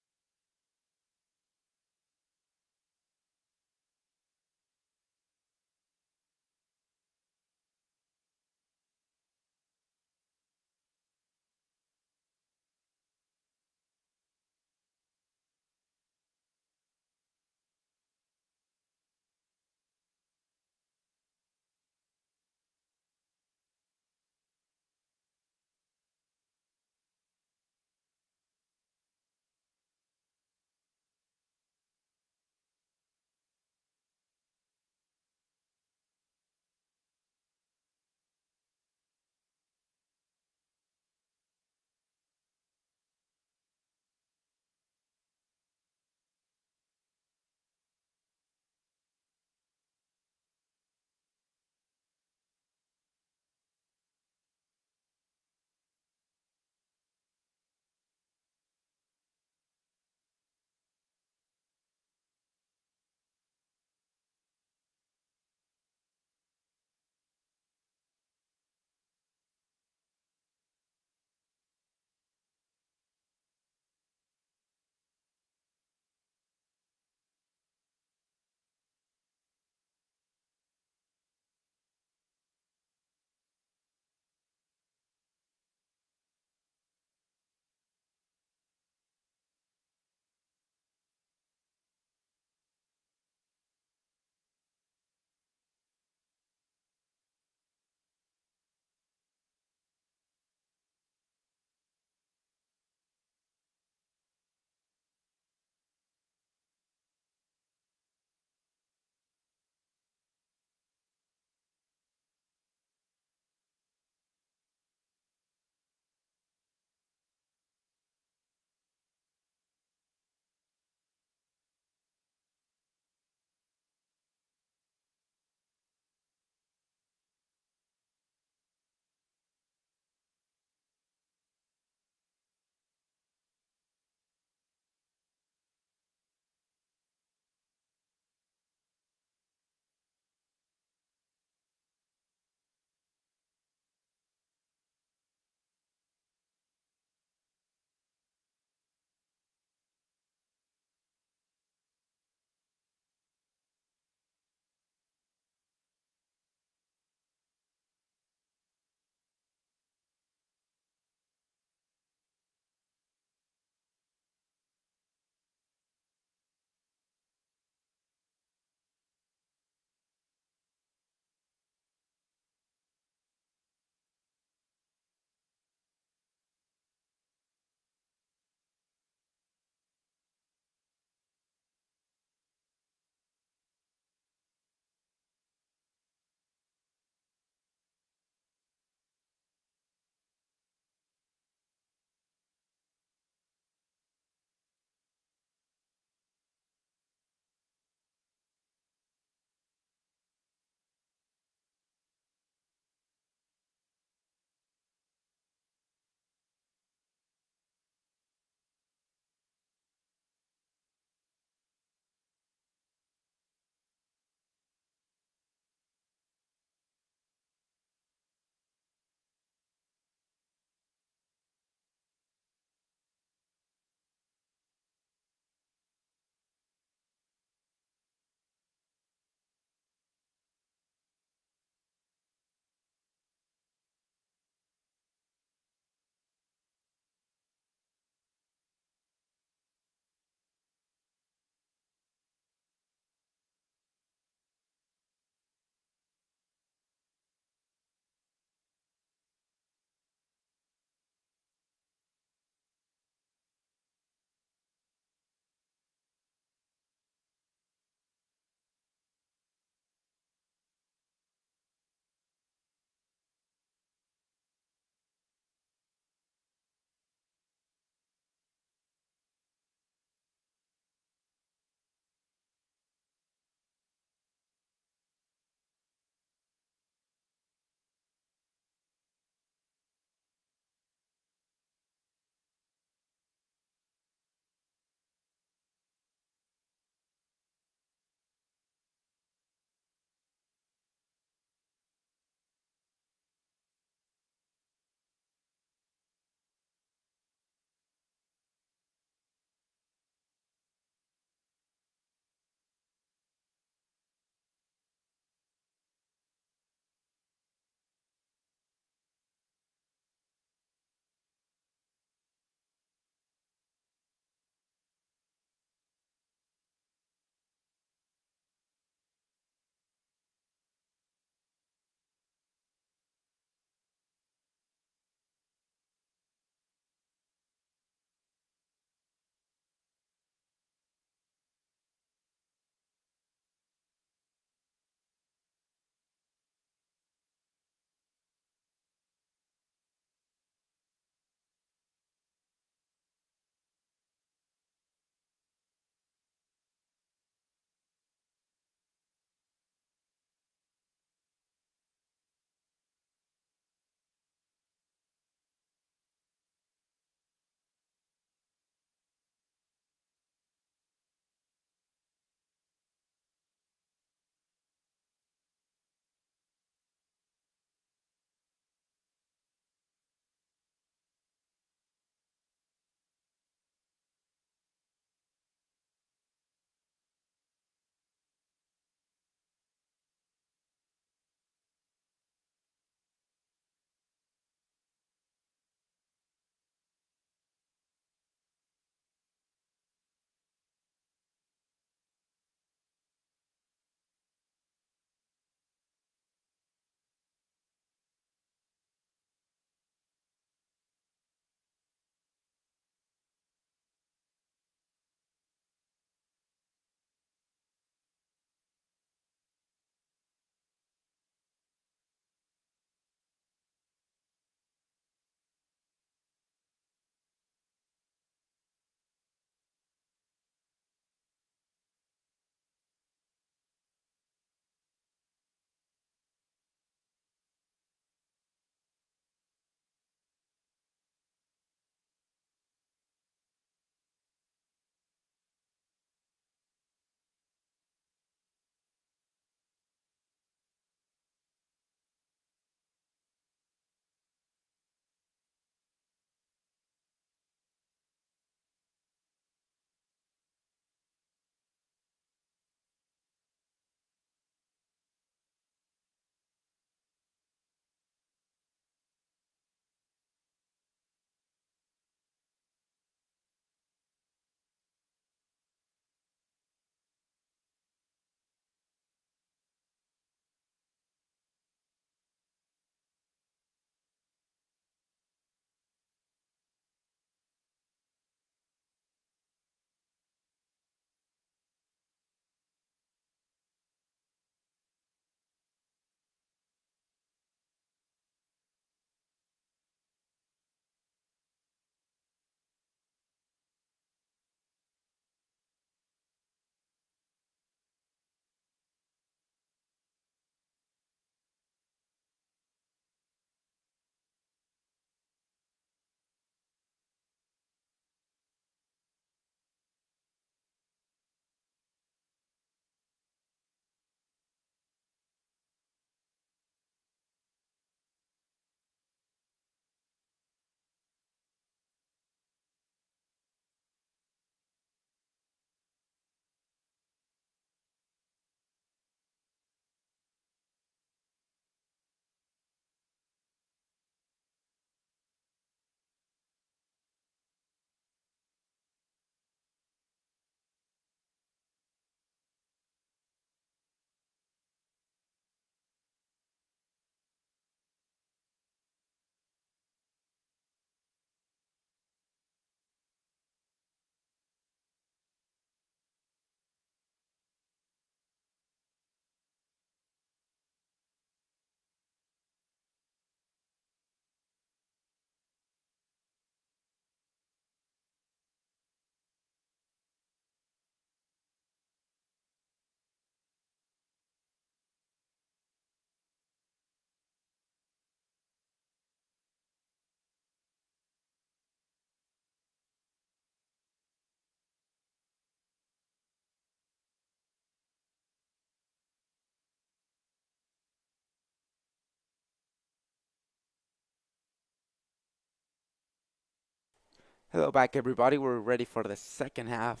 Hello back, everybody. We're ready for the second half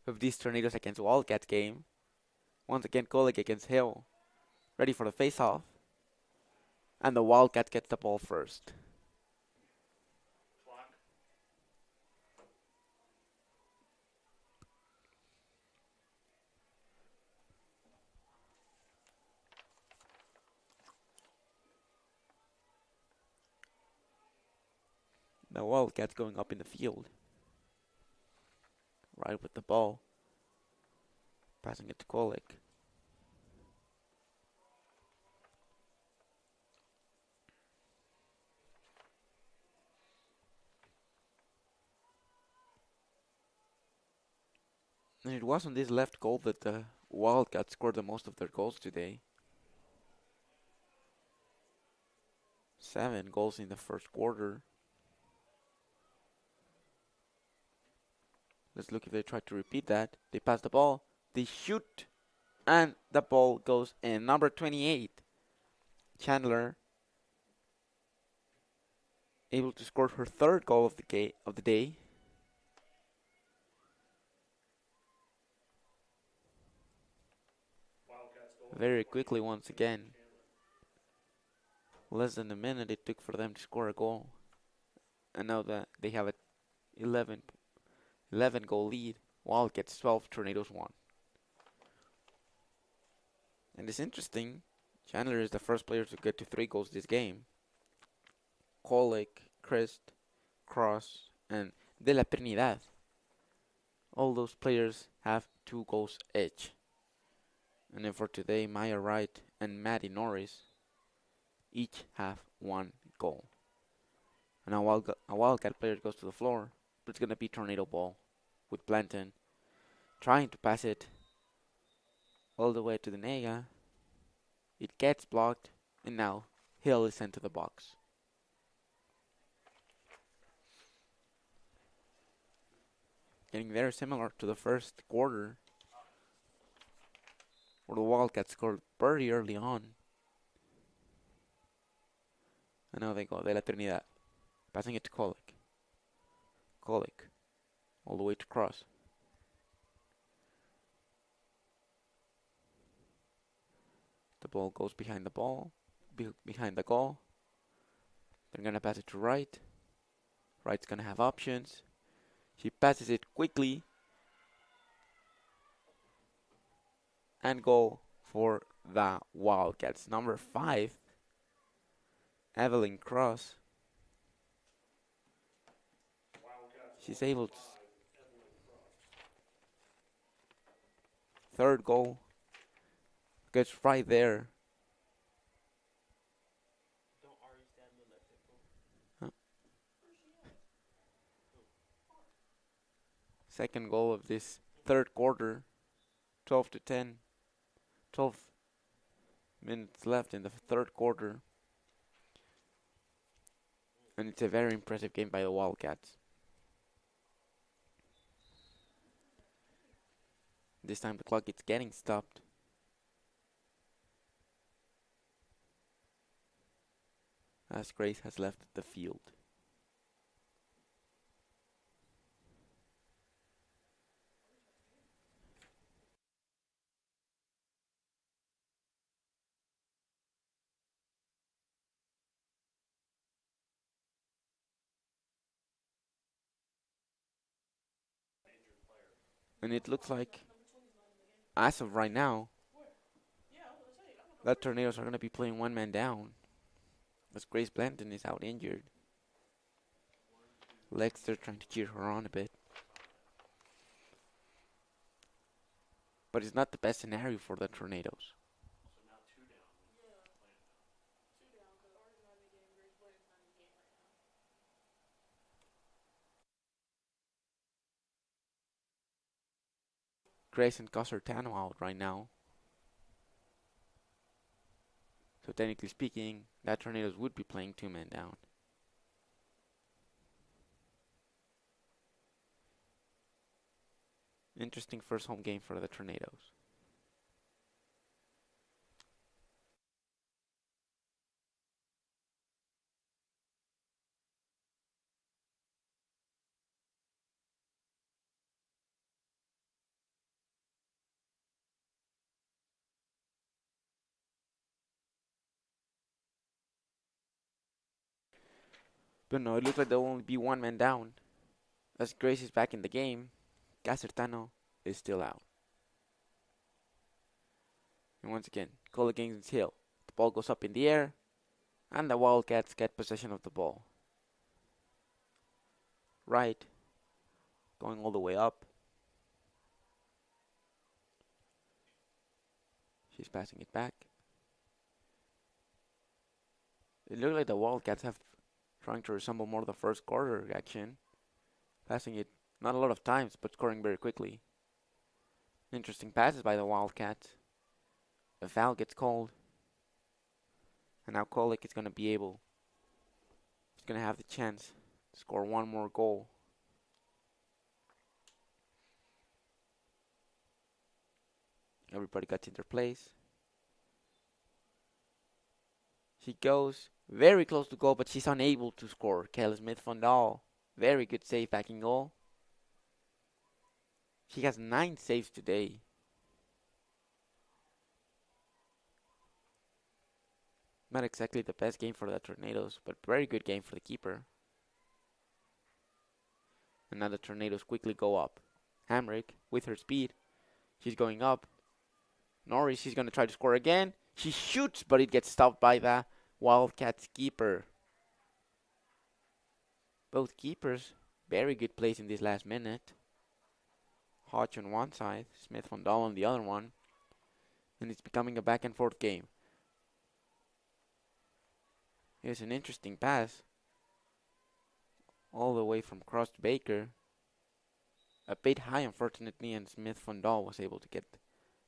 of these Tornadoes against Wildcats game. Once again, Kolik against Hill. Ready for the face-off. And the Wildcat gets the ball first. Clock. The Wildcats going up in the field. Right with the ball. Passing it to Kolik. And it was on this left goal that the Wildcats scored the most of their goals today. 7 goals in the first quarter. Let's look if they try to repeat that. They pass the ball. They shoot. And the ball goes in. Number 28, Chandler, able to score her third goal of the day. Very quickly once again. Less than a minute it took for them to score a goal. And now that they have a 11 goal lead, Wildcats 12, Tornadoes 1. And it's interesting, Chandler is the first player to get to 3 goals this game. Kolik, Christ, Cross, and De La Trinidad. All those players have 2 goals each. And then for today, Maya Wright and Maddie Norris each have 1 goal. And a Wildcat player goes to the floor, but it's going to be Tornado ball with Blanton trying to pass it all the way to the Nega. It gets blocked, and now Hill is sent to the box. Getting very similar to the first quarter, where the Wildcats scored very early on. And now they go De La Trinidad, passing it to Kolik. Kolik, all the way to Cross. The ball goes behind the goal. They're gonna pass it to Wright. Wright's gonna have options. She passes it quickly. And goal for the Wildcats. Number 5, Evelyn Cross. She's able to. Third goal. Gets right there. Huh? Second goal of this third quarter. 12-10. 12 minutes left in the third quarter. And it's a very impressive game by the Wildcats. This time the clock is getting stopped. As Grace has left the field. And it looks like, as of right now, that Tornadoes are going to be playing one man down. As Grace Blanton is out injured. Lexter trying to cheer her on a bit. But it's not the best scenario for the Tornadoes. Grace and Cosertano out right now. So technically speaking, that Tornadoes would be playing 2 men down. Interesting first home game for the Tornadoes. But no, it looks like there'll only be one man down. As Grace is back in the game, Casertano is still out. And once again, call against Hill. The ball goes up in the air, and the Wildcats get possession of the ball. Right, going all the way up. She's passing it back. It looks like the Wildcats have trying to resemble more the first quarter action. Passing it not a lot of times, but scoring very quickly. Interesting passes by the Wildcats. A foul gets called. And now Kolik is going to be able. He's going to have the chance to score one more goal. Everybody got in their place. She goes very close to goal, but she's unable to score. Kayla Smith-Fondal, very good save backing goal. She has 9 saves today. Not exactly the best game for the Tornadoes, but very good game for the keeper. And now the Tornadoes quickly go up. Hamrick, with her speed, she's going up. Norris, she's going to try to score again. She shoots, but it gets stopped by the Wildcats keeper. Both keepers, very good plays in this last minute. Hodge on one side, Smith-Fondal on the other one. And it's becoming a back and forth game. Here's an interesting pass. All the way from Cross to Baker. A bit high, unfortunately, and Smith-Fondal was able to get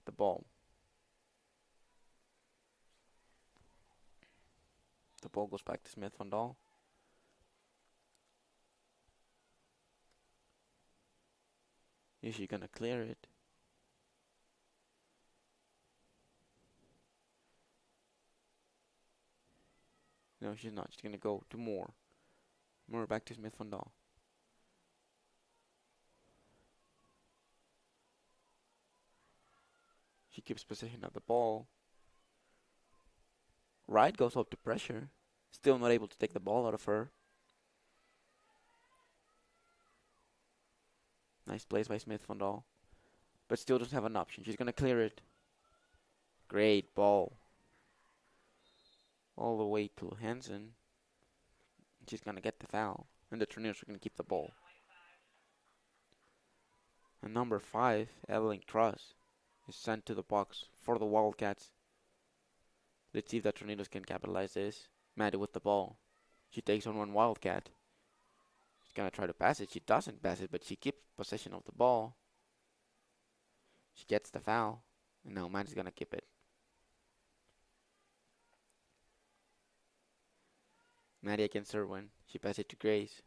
the ball. The ball goes back to Smith-Fondal. Is she gonna clear it? No, she's not. She's gonna go to Moore. Moore back to Smith-Fondal. She keeps possession of the ball. Wright goes up to pressure. Still not able to take the ball out of her. Nice plays by Smith-Fondal. But still doesn't have an option. She's going to clear it. Great ball. All the way to Hansen. She's going to get the foul. And the Tornadoes are going to keep the ball. And number 5, Evelyn Truss, is sent to the box for the Wildcats. Let's see if the Tornadoes can capitalize this. Maddie with the ball. She takes on one Wildcat. She's going to try to pass it. She doesn't pass it, but she keeps possession of the ball. She gets the foul. And now Maddie's going to keep it. Maddie against Irwin. She passes it to Grace.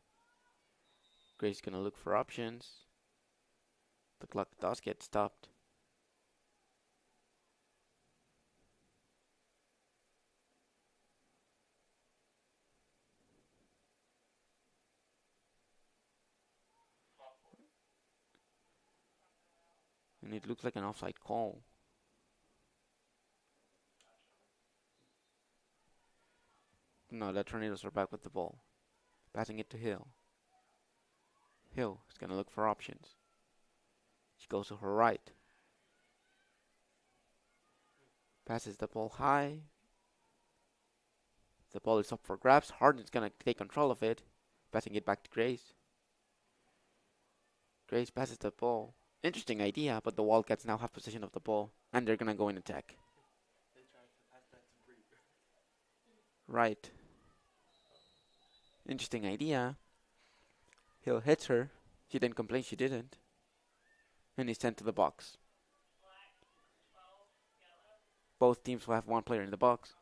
Grace is going to look for options. The clock does get stopped. And it looks like an offside call. No, the Tornadoes are back with the ball. Passing it to Hill. Hill is going to look for options. She goes to her right. Passes the ball high. The ball is up for grabs. Harden's going to take control of it. Passing it back to Grace. Grace passes the ball. Interesting idea, but the Wildcats now have possession of the ball. And they're going to go in attack. They tried to pass that to Bree. Right. Interesting idea. Hill hits her. She didn't complain she didn't. And he's sent to the box. Both teams will have one player in the box.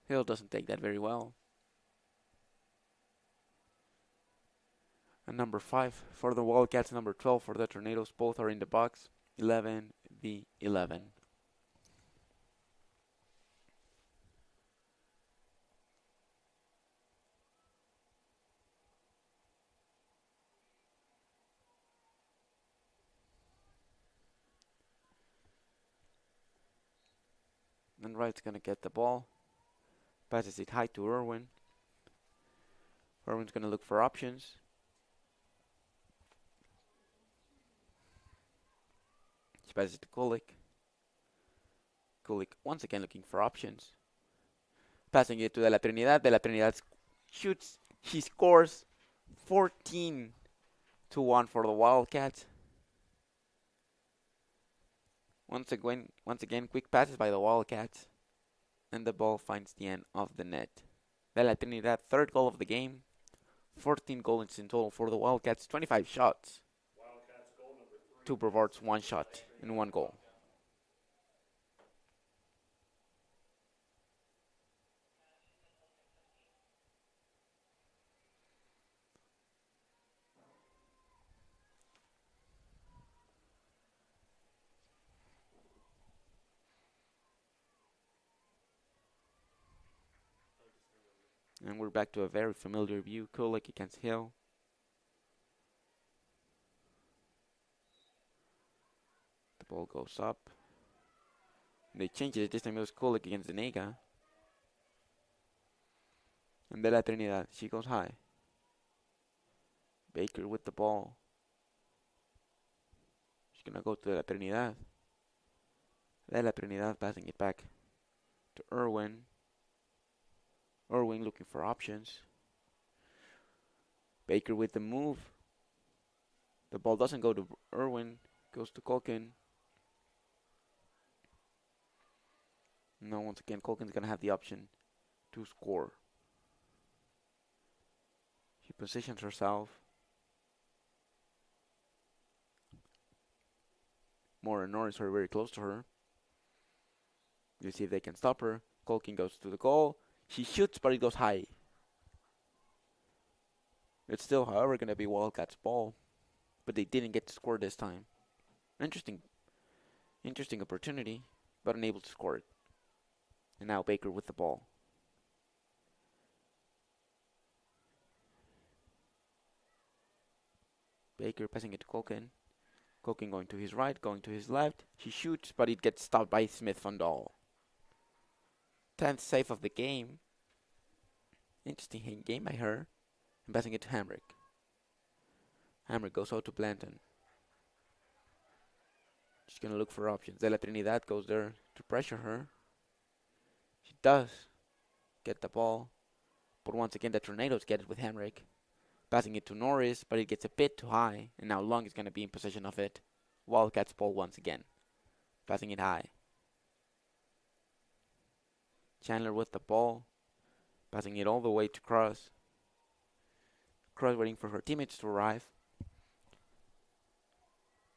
Hill doesn't take that very well. And number 5 for the Wildcats, number 12 for the Tornadoes. Both are in the box. 11v11. And Wright's gonna get the ball. Passes it high to Irwin. Irwin's going to look for options. She passes it to Kulik. Kulik once again looking for options. Passing it to De La Trinidad. De La Trinidad shoots. She scores 14-1 for the Wildcats. Once again, quick passes by the Wildcats. And the ball finds the end of the net. De La Trinidad, third goal of the game. 14 goals in total for the Wildcats. 25 shots. Wildcats goal number 3. To Brevard's 1 shot and 1 goal. And we're back to a very familiar view. Kulik against Hill. The ball goes up. And they change it. This time it was Kulik against Zenega. And De La Trinidad, she goes high. Baker with the ball. She's going to go to De La Trinidad. De La Trinidad passing it back to Irwin. Irwin looking for options. Baker with the move. The ball doesn't go to Irwin. Goes to Colkin. Now once again, Colkin's going to have the option to score. She positions herself. Moore and Norris are very close to her. You see if they can stop her. Colkin goes to the goal. She shoots, but it goes high. It's still, however, going to be Wildcats' ball. But they didn't get to score this time. Interesting opportunity, but unable to score it. And now Baker with the ball. Baker passing it to Colkin. Colkin going to his right, going to his left. She shoots, but it gets stopped by Smith Van Dahl. 10th save of the game. Interesting game by her. And passing it to Hamrick. Hamrick goes out to Blanton. She's going to look for options. De La Trinidad goes there to pressure her. She does get the ball. But once again, the Tornadoes get it with Hamrick. Passing it to Norris, but it gets a bit too high. And now Long is going to be in possession of it. Wildcats ball once again. Passing it high. Chandler with the ball. Passing it all the way to Cross. Cross waiting for her teammates to arrive.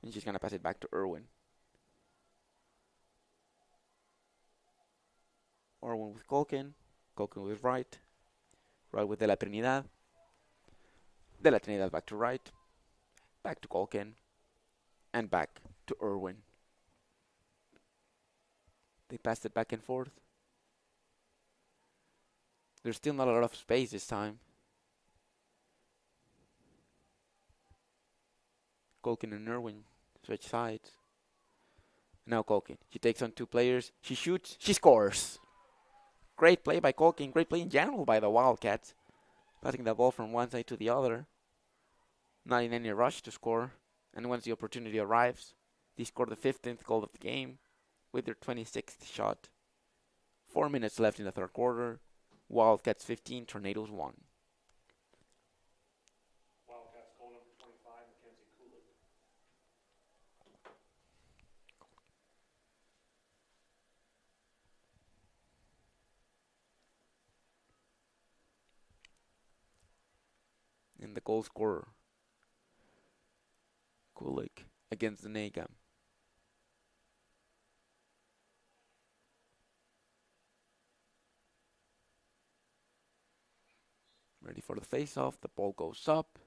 And she's going to pass it back to Irwin. Irwin with Colkin. Colkin with right. Right with De La Trinidad. De La Trinidad back to right. Back to Colkin. And back to Irwin. They passed it back and forth. There's still not a lot of space this time. Colkin and Irwin switch sides. Now Colkin. She takes on 2 players. She shoots. She scores. Great play by Colkin. Great play in general by the Wildcats. Passing the ball from one side to the other. Not in any rush to score. And once the opportunity arrives, they score the 15th goal of the game with their 26th shot. 4 minutes left in the third quarter. Wildcats 15, Tornadoes 1. Wildcats goal number 25, Mackenzie Kulik. And the goal scorer, Kulik against the Nagam. Ready for the face-off. The ball goes up.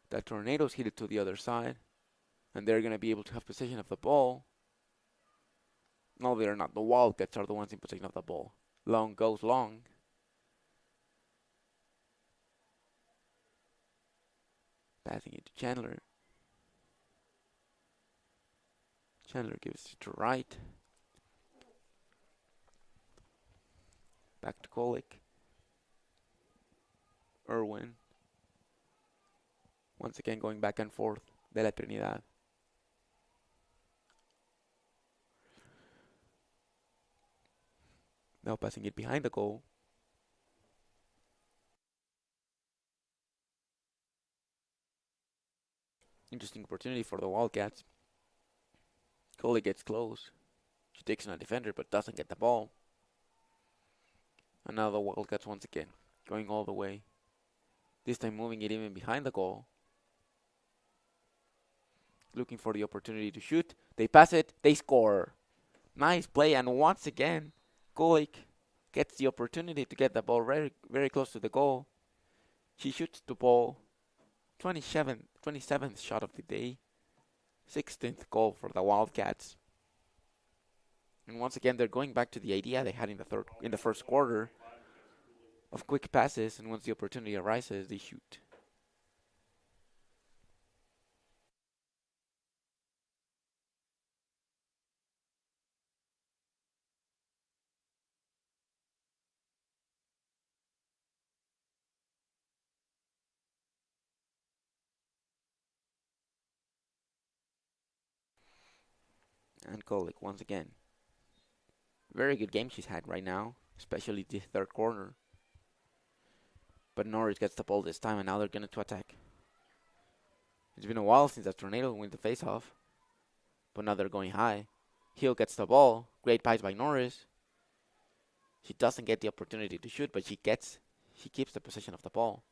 The Tornadoes hit it to the other side. And they're going to be able to have possession of the ball. No, they're not. The Wildcats are the ones in possession of the ball. Long goes long. Passing it to Chandler. Chandler gives it to right. Back to Kulik. Irwin. Once again going back and forth. De la Trinidad. Now passing it behind the goal. Interesting opportunity for the Wildcats. Coley gets close. She takes on a defender but doesn't get the ball. And now the Wildcats once again going all the way. This time moving it even behind the goal. Looking for the opportunity to shoot. They pass it. They score. Nice play. And once again, Golik gets the opportunity to get the ball very, very close to the goal. She shoots the ball. 27th shot of the day. 16th goal for the Wildcats. And once again, they're going back to the idea they had in the first quarter of quick passes. And once the opportunity arises, they shoot. And Kolik once again. Very good game she's had right now, especially the third quarter. But Norris gets the ball this time, and now they're going to attack. It's been a while since that Tornado win the face-off, but now they're going high. Hill gets the ball. Great pass by Norris. She doesn't get the opportunity to shoot, but she keeps the possession of the ball.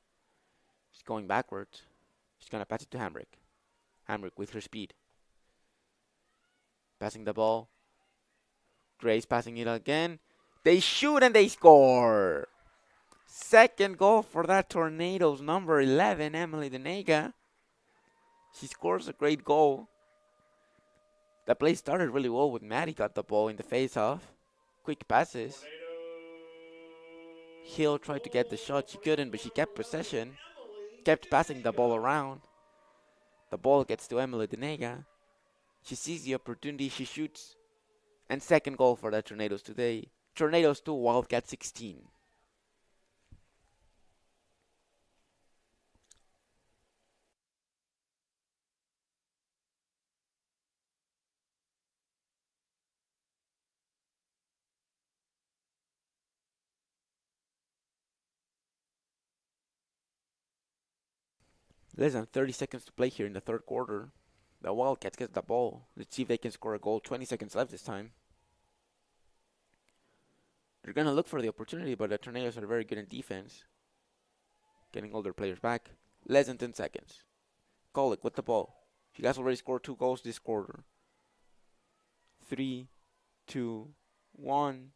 She's going backwards. She's going to pass it to Hamrick. Hamrick with her speed. Passing the ball. Grace passing it again. They shoot and they score. Second goal for that Tornadoes, number 11, Emily Denega. She scores a great goal. The play started really well with Maddie got the ball in the face-off. Quick passes. Hill tried to get the shot. She couldn't, but she kept possession. Kept passing the ball around. The ball gets to Emily Denega. She sees the opportunity. She shoots. And second goal for the Tornadoes today. Tornadoes 2, Wildcats 16. Less than 30 seconds to play here in the third quarter. The Wildcats get the ball. Let's see if they can score a goal. 20 seconds left this time. They're going to look for the opportunity, but the Tornadoes are very good in defense. Getting all their players back. Less than 10 seconds. Kolick with the ball. She has already scored 2 goals this quarter. 3, 2, 1.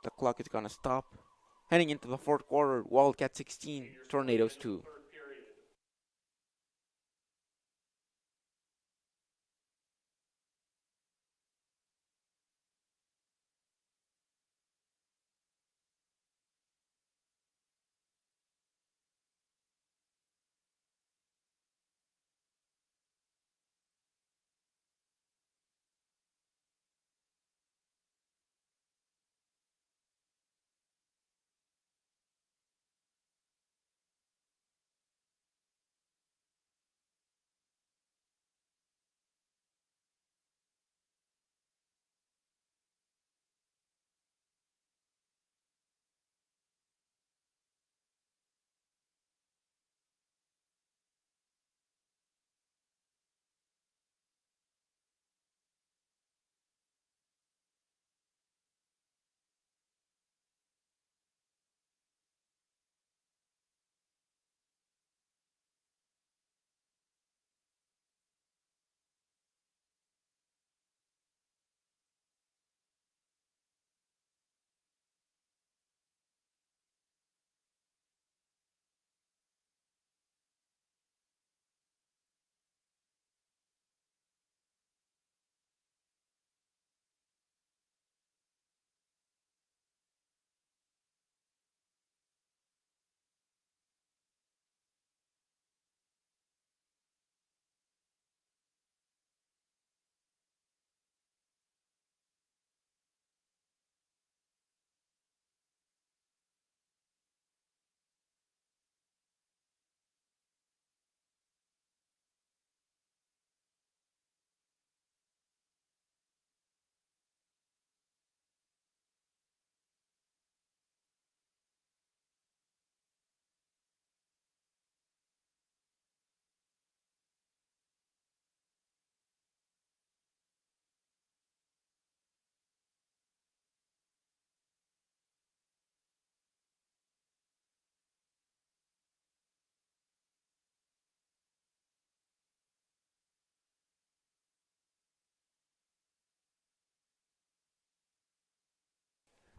The clock is going to stop. Heading into the fourth quarter, Wildcats 16, Tornadoes 2.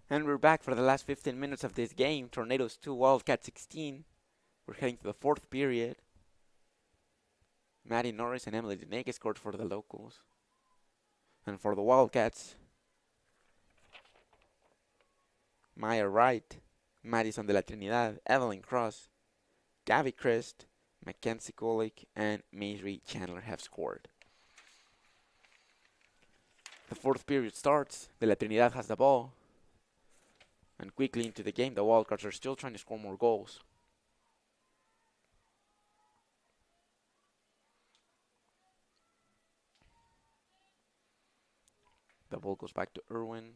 And we're back for the last 15 minutes of this game. Tornadoes 2, Wildcats 16. We're heading to the fourth period. Maddie Norris and Emily Deneke scored for the locals. And for the Wildcats, Maya Wright, Madison de la Trinidad, Evelyn Cross, Gabby Christ, Mackenzie Kolick, and Maisie Chandler have scored. The fourth period starts. De la Trinidad has the ball. And quickly into the game, the Wildcats are still trying to score more goals. The ball goes back to Irwin.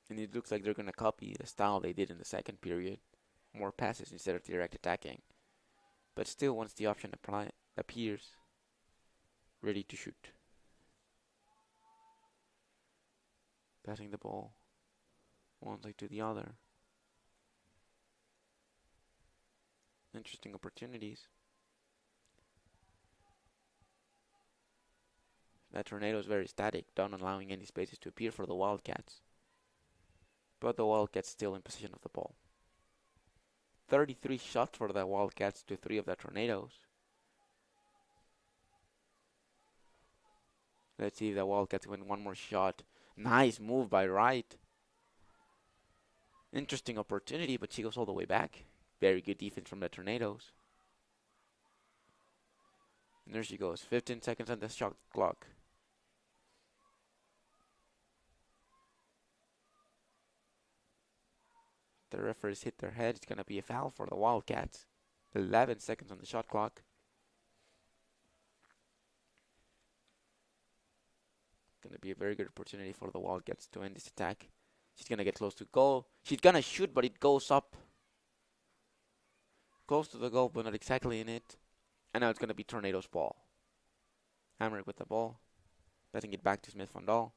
And it looks like they're going to copy the style they did in the second period. More passes instead of direct attacking. But still, once the option appears, ready to shoot. Passing the ball one side to the other. Interesting opportunities. That tornado is very static, not allowing any spaces to appear for the Wildcats. But the Wildcats still in possession of the ball. 33 shots for the Wildcats to 3 of the Tornadoes. Let's see if the Wildcats win one more shot. Nice move by Wright. Interesting opportunity, but she goes all the way back. Very good defense from the Tornadoes. And there she goes. 15 seconds on the shot clock. The referees hit their head. It's going to be a foul for the Wildcats. 11 seconds on the shot clock. Going to be a very good opportunity for the Wildcats to end this attack. She's going to get close to goal. She's going to shoot, but it goes up. Close to the goal, but not exactly in it. And now it's going to be Tornado's ball. Hamrick with the ball. Passing it back to Smith Van Dahl.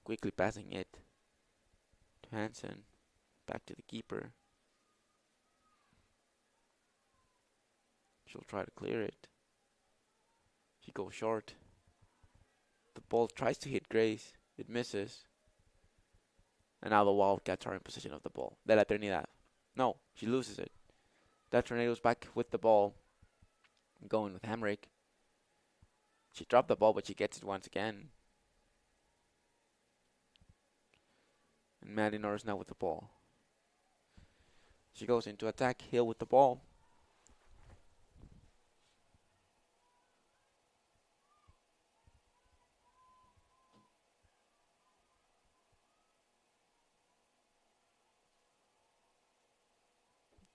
Quickly passing it to Hansen. Back to the keeper. She'll try to clear it. She goes short. The ball tries to hit Grace. It misses. And now the Wildcats are in possession of the ball. De la Trinidad. No, she loses it. That Tornado's back with the ball. Going with Hamrick. She dropped the ball, but she gets it once again. And Maddie Norris now with the ball. She goes into attack. Hill with the ball.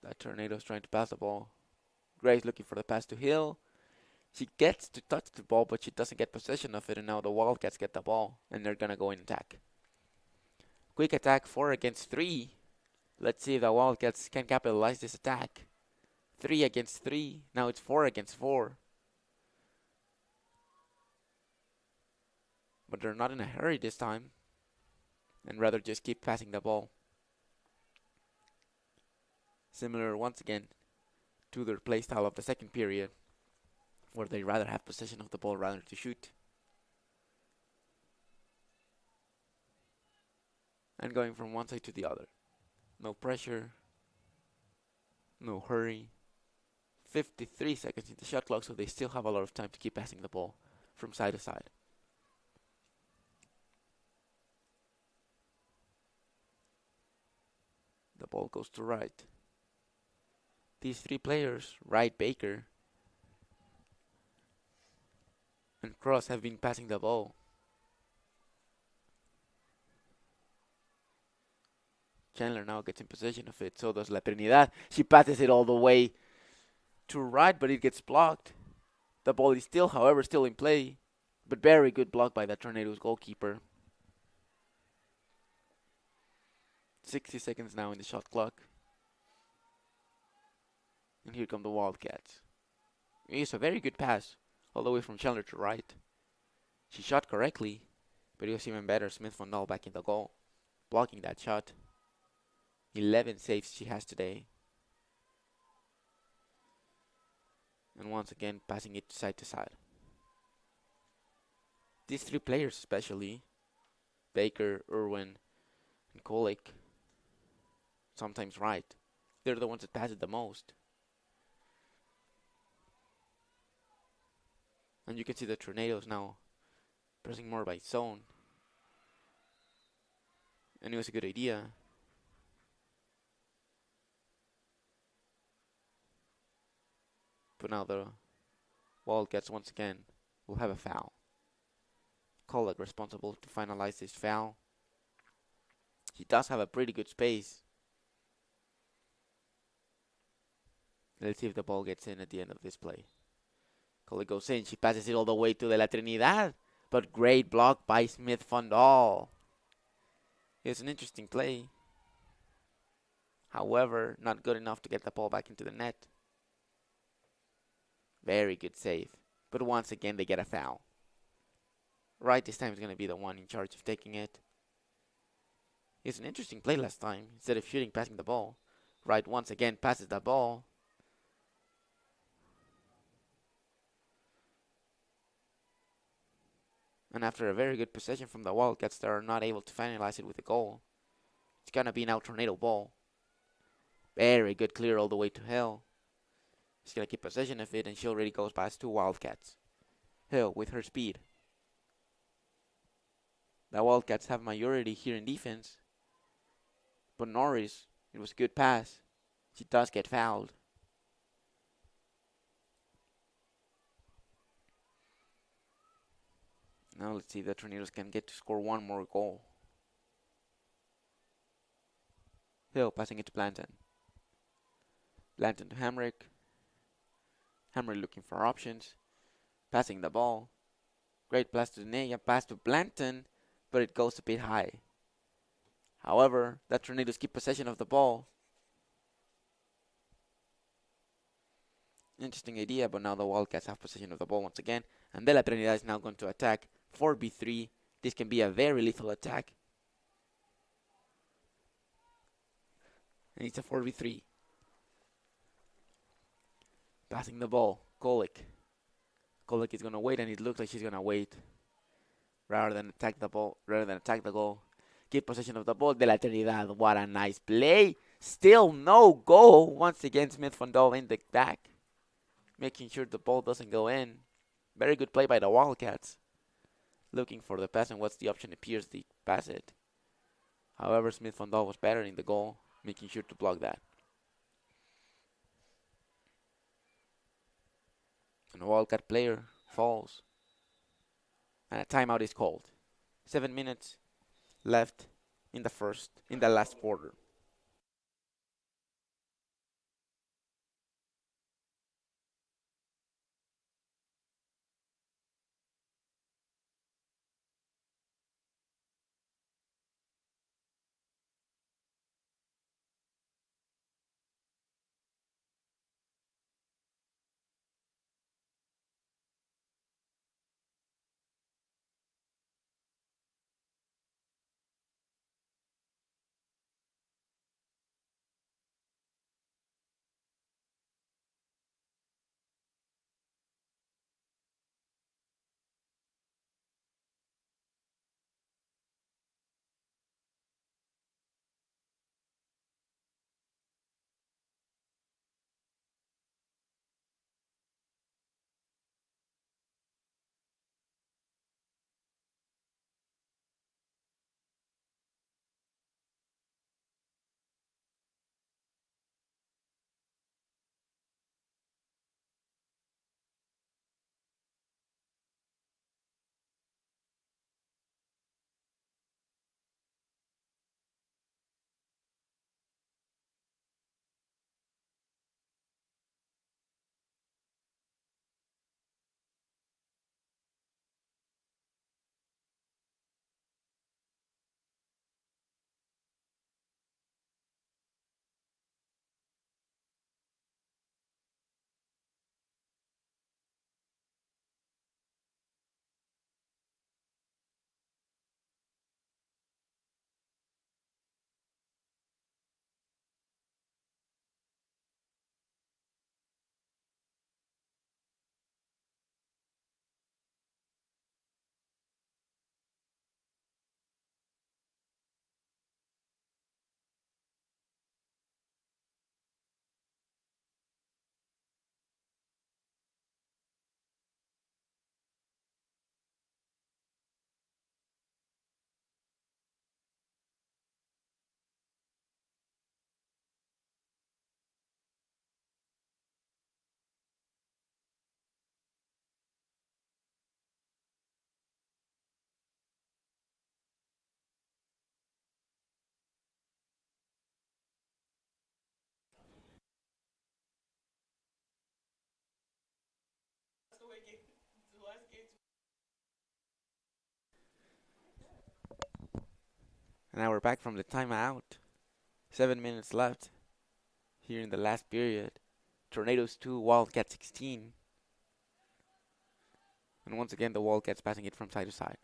That Tornado's trying to pass the ball. Grace looking for the pass to Hill. She gets to touch the ball, but she doesn't get possession of it. And now the Wildcats get the ball. And they're going to go in attack. Quick attack, 4 against 3. Let's see if the Wildcats can capitalize this attack. 3 against 3. Now it's 4 against 4. But they're not in a hurry this time. And rather just keep passing the ball. Similar once again to their playstyle of the second period, where they rather have possession of the ball rather to shoot. And going from one side to the other. No pressure. No hurry. 53 seconds in the shot clock, so they still have a lot of time to keep passing the ball from side to side. The ball goes to Wright. These 3 players, Wright, Baker, and Cross, have been passing the ball. Chandler now gets in possession of it, so does La Trinidad. She passes it all the way to Wright, but it gets blocked. The ball is still, however, still in play. But very good block by the Tornado's goalkeeper. 60 seconds now in the shot clock. And here come the Wildcats. It's a very good pass, all the way from Chandler to Wright. She shot correctly, but it was even better. Smith Van Dahl back in the goal, blocking that shot. 11 saves she has today. And once again, passing it side to side. These three players, especially Baker, Irwin, and Kolick, sometimes right. They're the ones that pass it the most. And you can see the Tornadoes now pressing more by zone. And it was a good idea. But now the Wildcats once again will have a foul. Kolick responsible to finalize this foul. He does have a pretty good space. Let's see if the ball gets in at the end of this play. Kolick goes in. She passes it all the way to De La Trinidad. But great block by Smith Fondal. It's an interesting play. However, not good enough to get the ball back into the net. Very good save. But once again, they get a foul. Right this time is going to be the one in charge of taking it. It's an interesting play last time. Instead of shooting, passing the ball. Right once again passes the ball. And after a very good possession from the Wildcats, they are not able to finalize it with a goal. It's going to be now Tornado ball. Very good clear all the way to Hill. She's going to keep possession of it, and she already goes past two Wildcats. Hill with her speed. The Wildcats have majority here in defense. But Norris, it was a good pass. She does get fouled. Now let's see if the Tornadoes can get to score one more goal. Hill passing it to Blanton. Blanton to Hamrick. Hamrick looking for options. Passing the ball. Great pass to Nea. Pass to Blanton. But it goes a bit high. However, the Tornadoes keep possession of the ball. Interesting idea, but now the Wildcats have possession of the ball once again. And De La Trinidad is now going to attack. 4v3. This can be a very lethal attack. And it's a 4v3. Passing the ball. Kolick. Kolick is going to wait, and it looks like she's going to wait. Rather than attack the goal. Keep possession of the ball. De La Trinidad. What a nice play. Still no goal. Once again, Smith Fondal in the back. Making sure the ball doesn't go in. Very good play by the Wildcats. Looking for the pass, and what's the option appears to pass it. However, Smith Fondal was better in the goal, making sure to block that. And a Wildcat player falls. And a timeout is called. 7 minutes left in the last quarter. And now we're back from the timeout. 7 minutes left here in the last period. Tornadoes 2, Wildcats 16. And once again, the Wildcats passing it from side to side.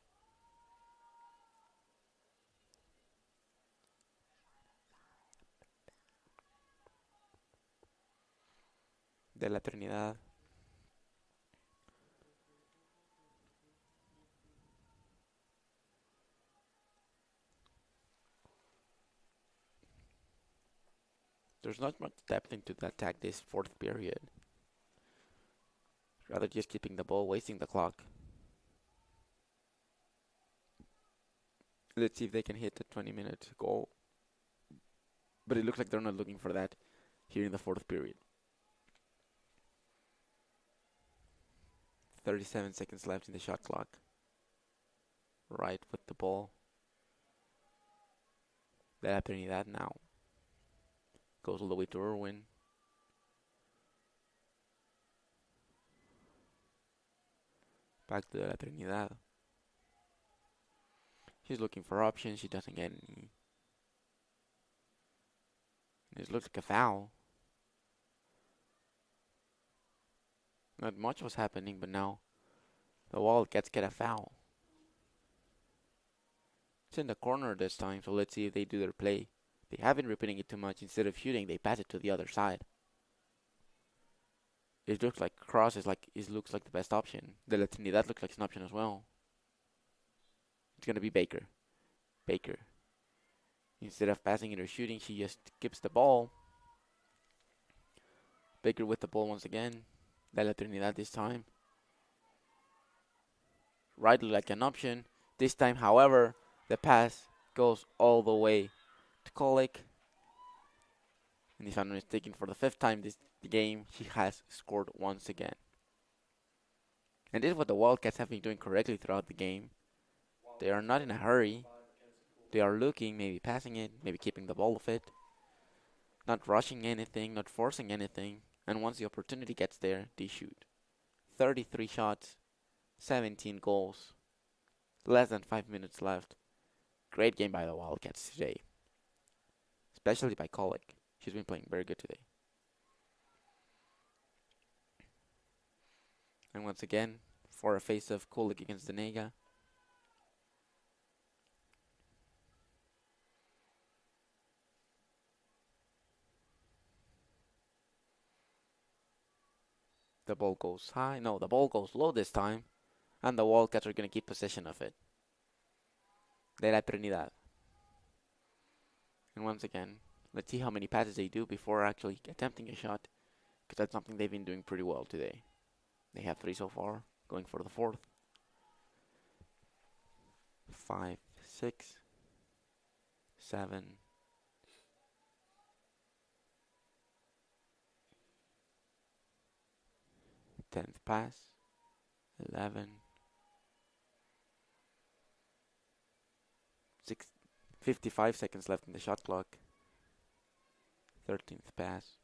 De la Trinidad. There's not much depth into the attack this fourth period. Rather just keeping the ball, wasting the clock. Let's see if they can hit the 20-minute goal. But it looks like they're not looking for that here in the fourth period. 37 seconds left in the shot clock. Right with the ball. De la Trinidad now. Goes all the way to Irwin. Back to De la Trinidad. She's looking for options. She doesn't get any. This looks like a foul. Not much was happening, but now the Wildcats get a foul. It's in the corner this time, so let's see if they do their play. They have been repeating it too much. Instead of shooting, they pass it to the other side. It looks like Cross looks like the best option. De la Trinidad looks like an option as well. It's gonna be Baker. Baker. Instead of passing it or shooting, she just keeps the ball. Baker with the ball once again. De la Trinidad this time. Right looked like an option. This time, however, the pass goes all the way to Kolick. And if I'm not mistaken, for the 5th time this game, she has scored once again. And this is what the Wildcats have been doing correctly throughout the game. They are not in a hurry. They are looking, maybe passing it, maybe keeping the ball fit. Not rushing anything, not forcing anything. And once the opportunity gets there, they shoot. 33 shots, 17 goals. Less than 5 minutes left. Great game by the Wildcats today. Especially by Kolick. She's been playing very good today. And once again, for a face-off, Kolick against Denega. The ball goes high. No, the ball goes low this time. And the Wildcats are going to keep possession of it. De la Trinidad. And once again, let's see how many passes they do before actually attempting a shot. Because that's something they've been doing pretty well today. They have 3 so far. Going for the 4th. 5, 6, 7. 10th pass. 11. 55 seconds left in the shot clock. 13th pass.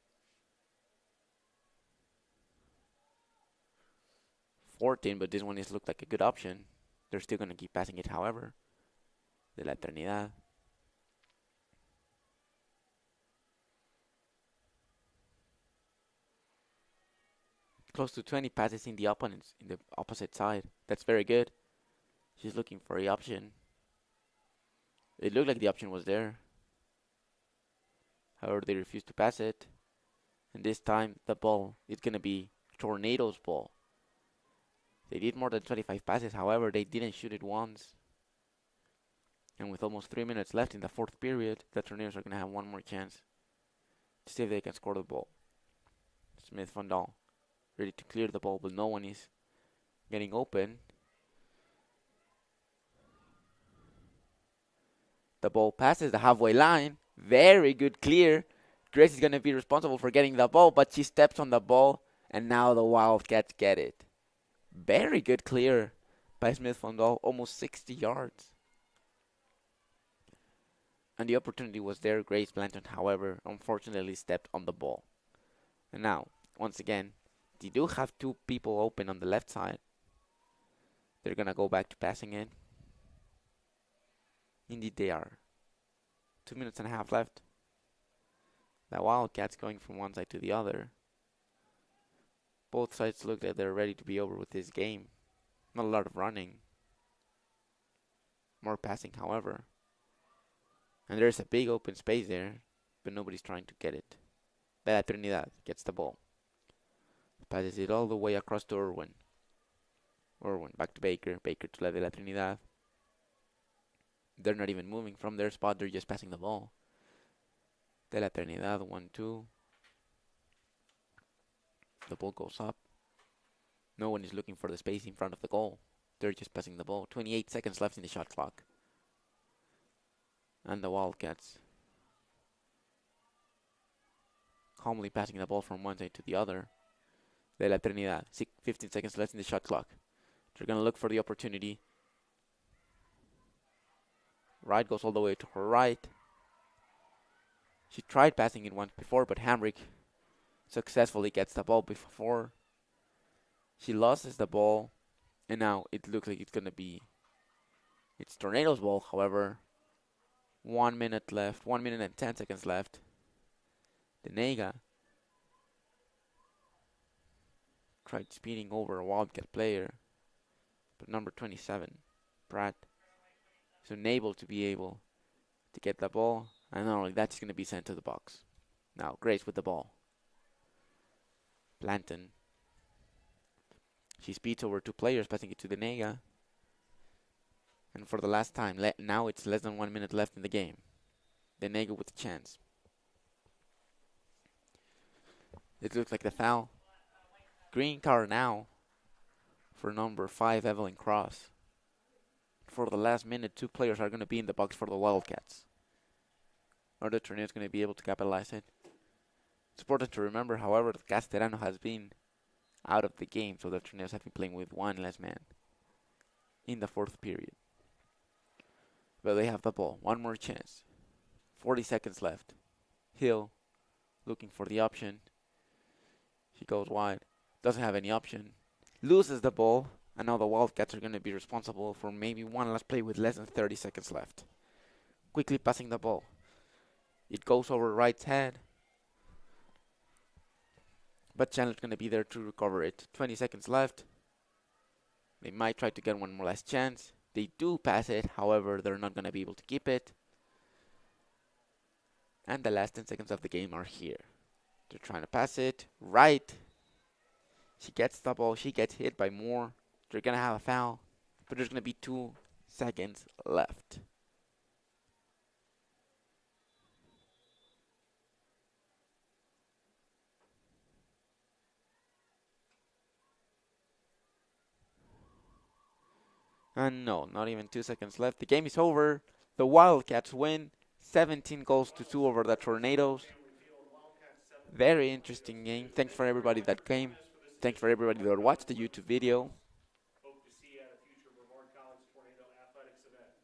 14, but this one is looked like a good option. They're still going to keep passing it, however. De la Trinidad. Close to 20 passes in the opposite side. That's very good. She's looking for the option. It looked like the option was there. However, they refused to pass it. And this time, the ball is going to be Tornado's ball. They did more than 25 passes. However, they didn't shoot it once. And with almost 3 minutes left in the 4th period, the Tornadoes are going to have one more chance to see if they can score the ball. Smith Van Dahl ready to clear the ball, but no one is getting open. The ball passes the halfway line. Very good clear. Grace is going to be responsible for getting the ball, but she steps on the ball, and now the Wildcats get it. Very good clear by Smith Van Dahl, almost 60 yards. And the opportunity was there. Grace Blanton, however, unfortunately stepped on the ball. And now, once again, they do have 2 people open on the left side. They're going to go back to passing it. Indeed, they are. 2 minutes and a half left. The Wildcats going from one side to the other. Both sides look like they're ready to be over with this game. Not a lot of running. More passing, however. And there's a big open space there, but nobody's trying to get it. Bella Trinidad gets the ball. Passes it all the way across to Irwin. Irwin back to Baker. Baker to La de la Trinidad. They're not even moving from their spot, they're just passing the ball. De la Trinidad, 1-2. The ball goes up. No one is looking for the space in front of the goal. They're just passing the ball. 28 seconds left in the shot clock. And the Wildcats calmly passing the ball from one side to the other. De la Trinidad, 15 seconds left in the shot clock. They're going to look for the opportunity. Right goes all the way to her right. She tried passing it once before, but Hamrick successfully gets the ball before. She loses the ball, and now it looks like it's going to be it's Tornado's ball. However, 1 minute left, 1 minute and 10 seconds left. Denega tried speeding over a Wildcat player, but number 27, Pratt, is unable to be able to get the ball, and not only that, he's going to be sent to the box. Now, Grace with the ball. Planton. She speeds over two players, passing it to Denega. And for the last time, now it's less than 1 minute left in the game. Denega with a chance. It looks like the foul. Green card now for number 5, Evelyn Cross. For the last minute, two players are going to be in the box for the Wildcats. Are the Tornadoes going to be able to capitalize it? It's important to remember, however, that Castellano has been out of the game, so the Tornadoes have been playing with one less man in the fourth period. But they have the ball. One more chance. 40 seconds left. Hill looking for the option. She goes wide. Doesn't have any option. Loses the ball. And now the Wildcats are going to be responsible for maybe one last play with less than 30 seconds left. Quickly passing the ball. It goes over Wright's head. But Chandler's going to be there to recover it. 20 seconds left. They might try to get one more last chance. They do pass it. However, they're not going to be able to keep it. And the last 10 seconds of the game are here. They're trying to pass it. Wright. She gets the ball. She gets hit by Moore. They're going to have a foul. But there's going to be 2 seconds left. And no, not even 2 seconds left. The game is over. The Wildcats win 17-2 over the Tornadoes. Very interesting game. Thanks for everybody that came. Thanks for everybody that watched the YouTube video.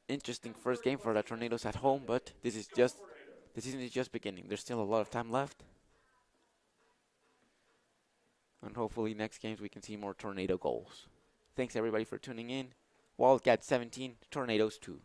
Interesting first game for the Tornadoes at home, but the season is just beginning. There's still a lot of time left. And hopefully next games we can see more Tornado goals. Thanks everybody for tuning in. Wildcats 17, Tornadoes 2.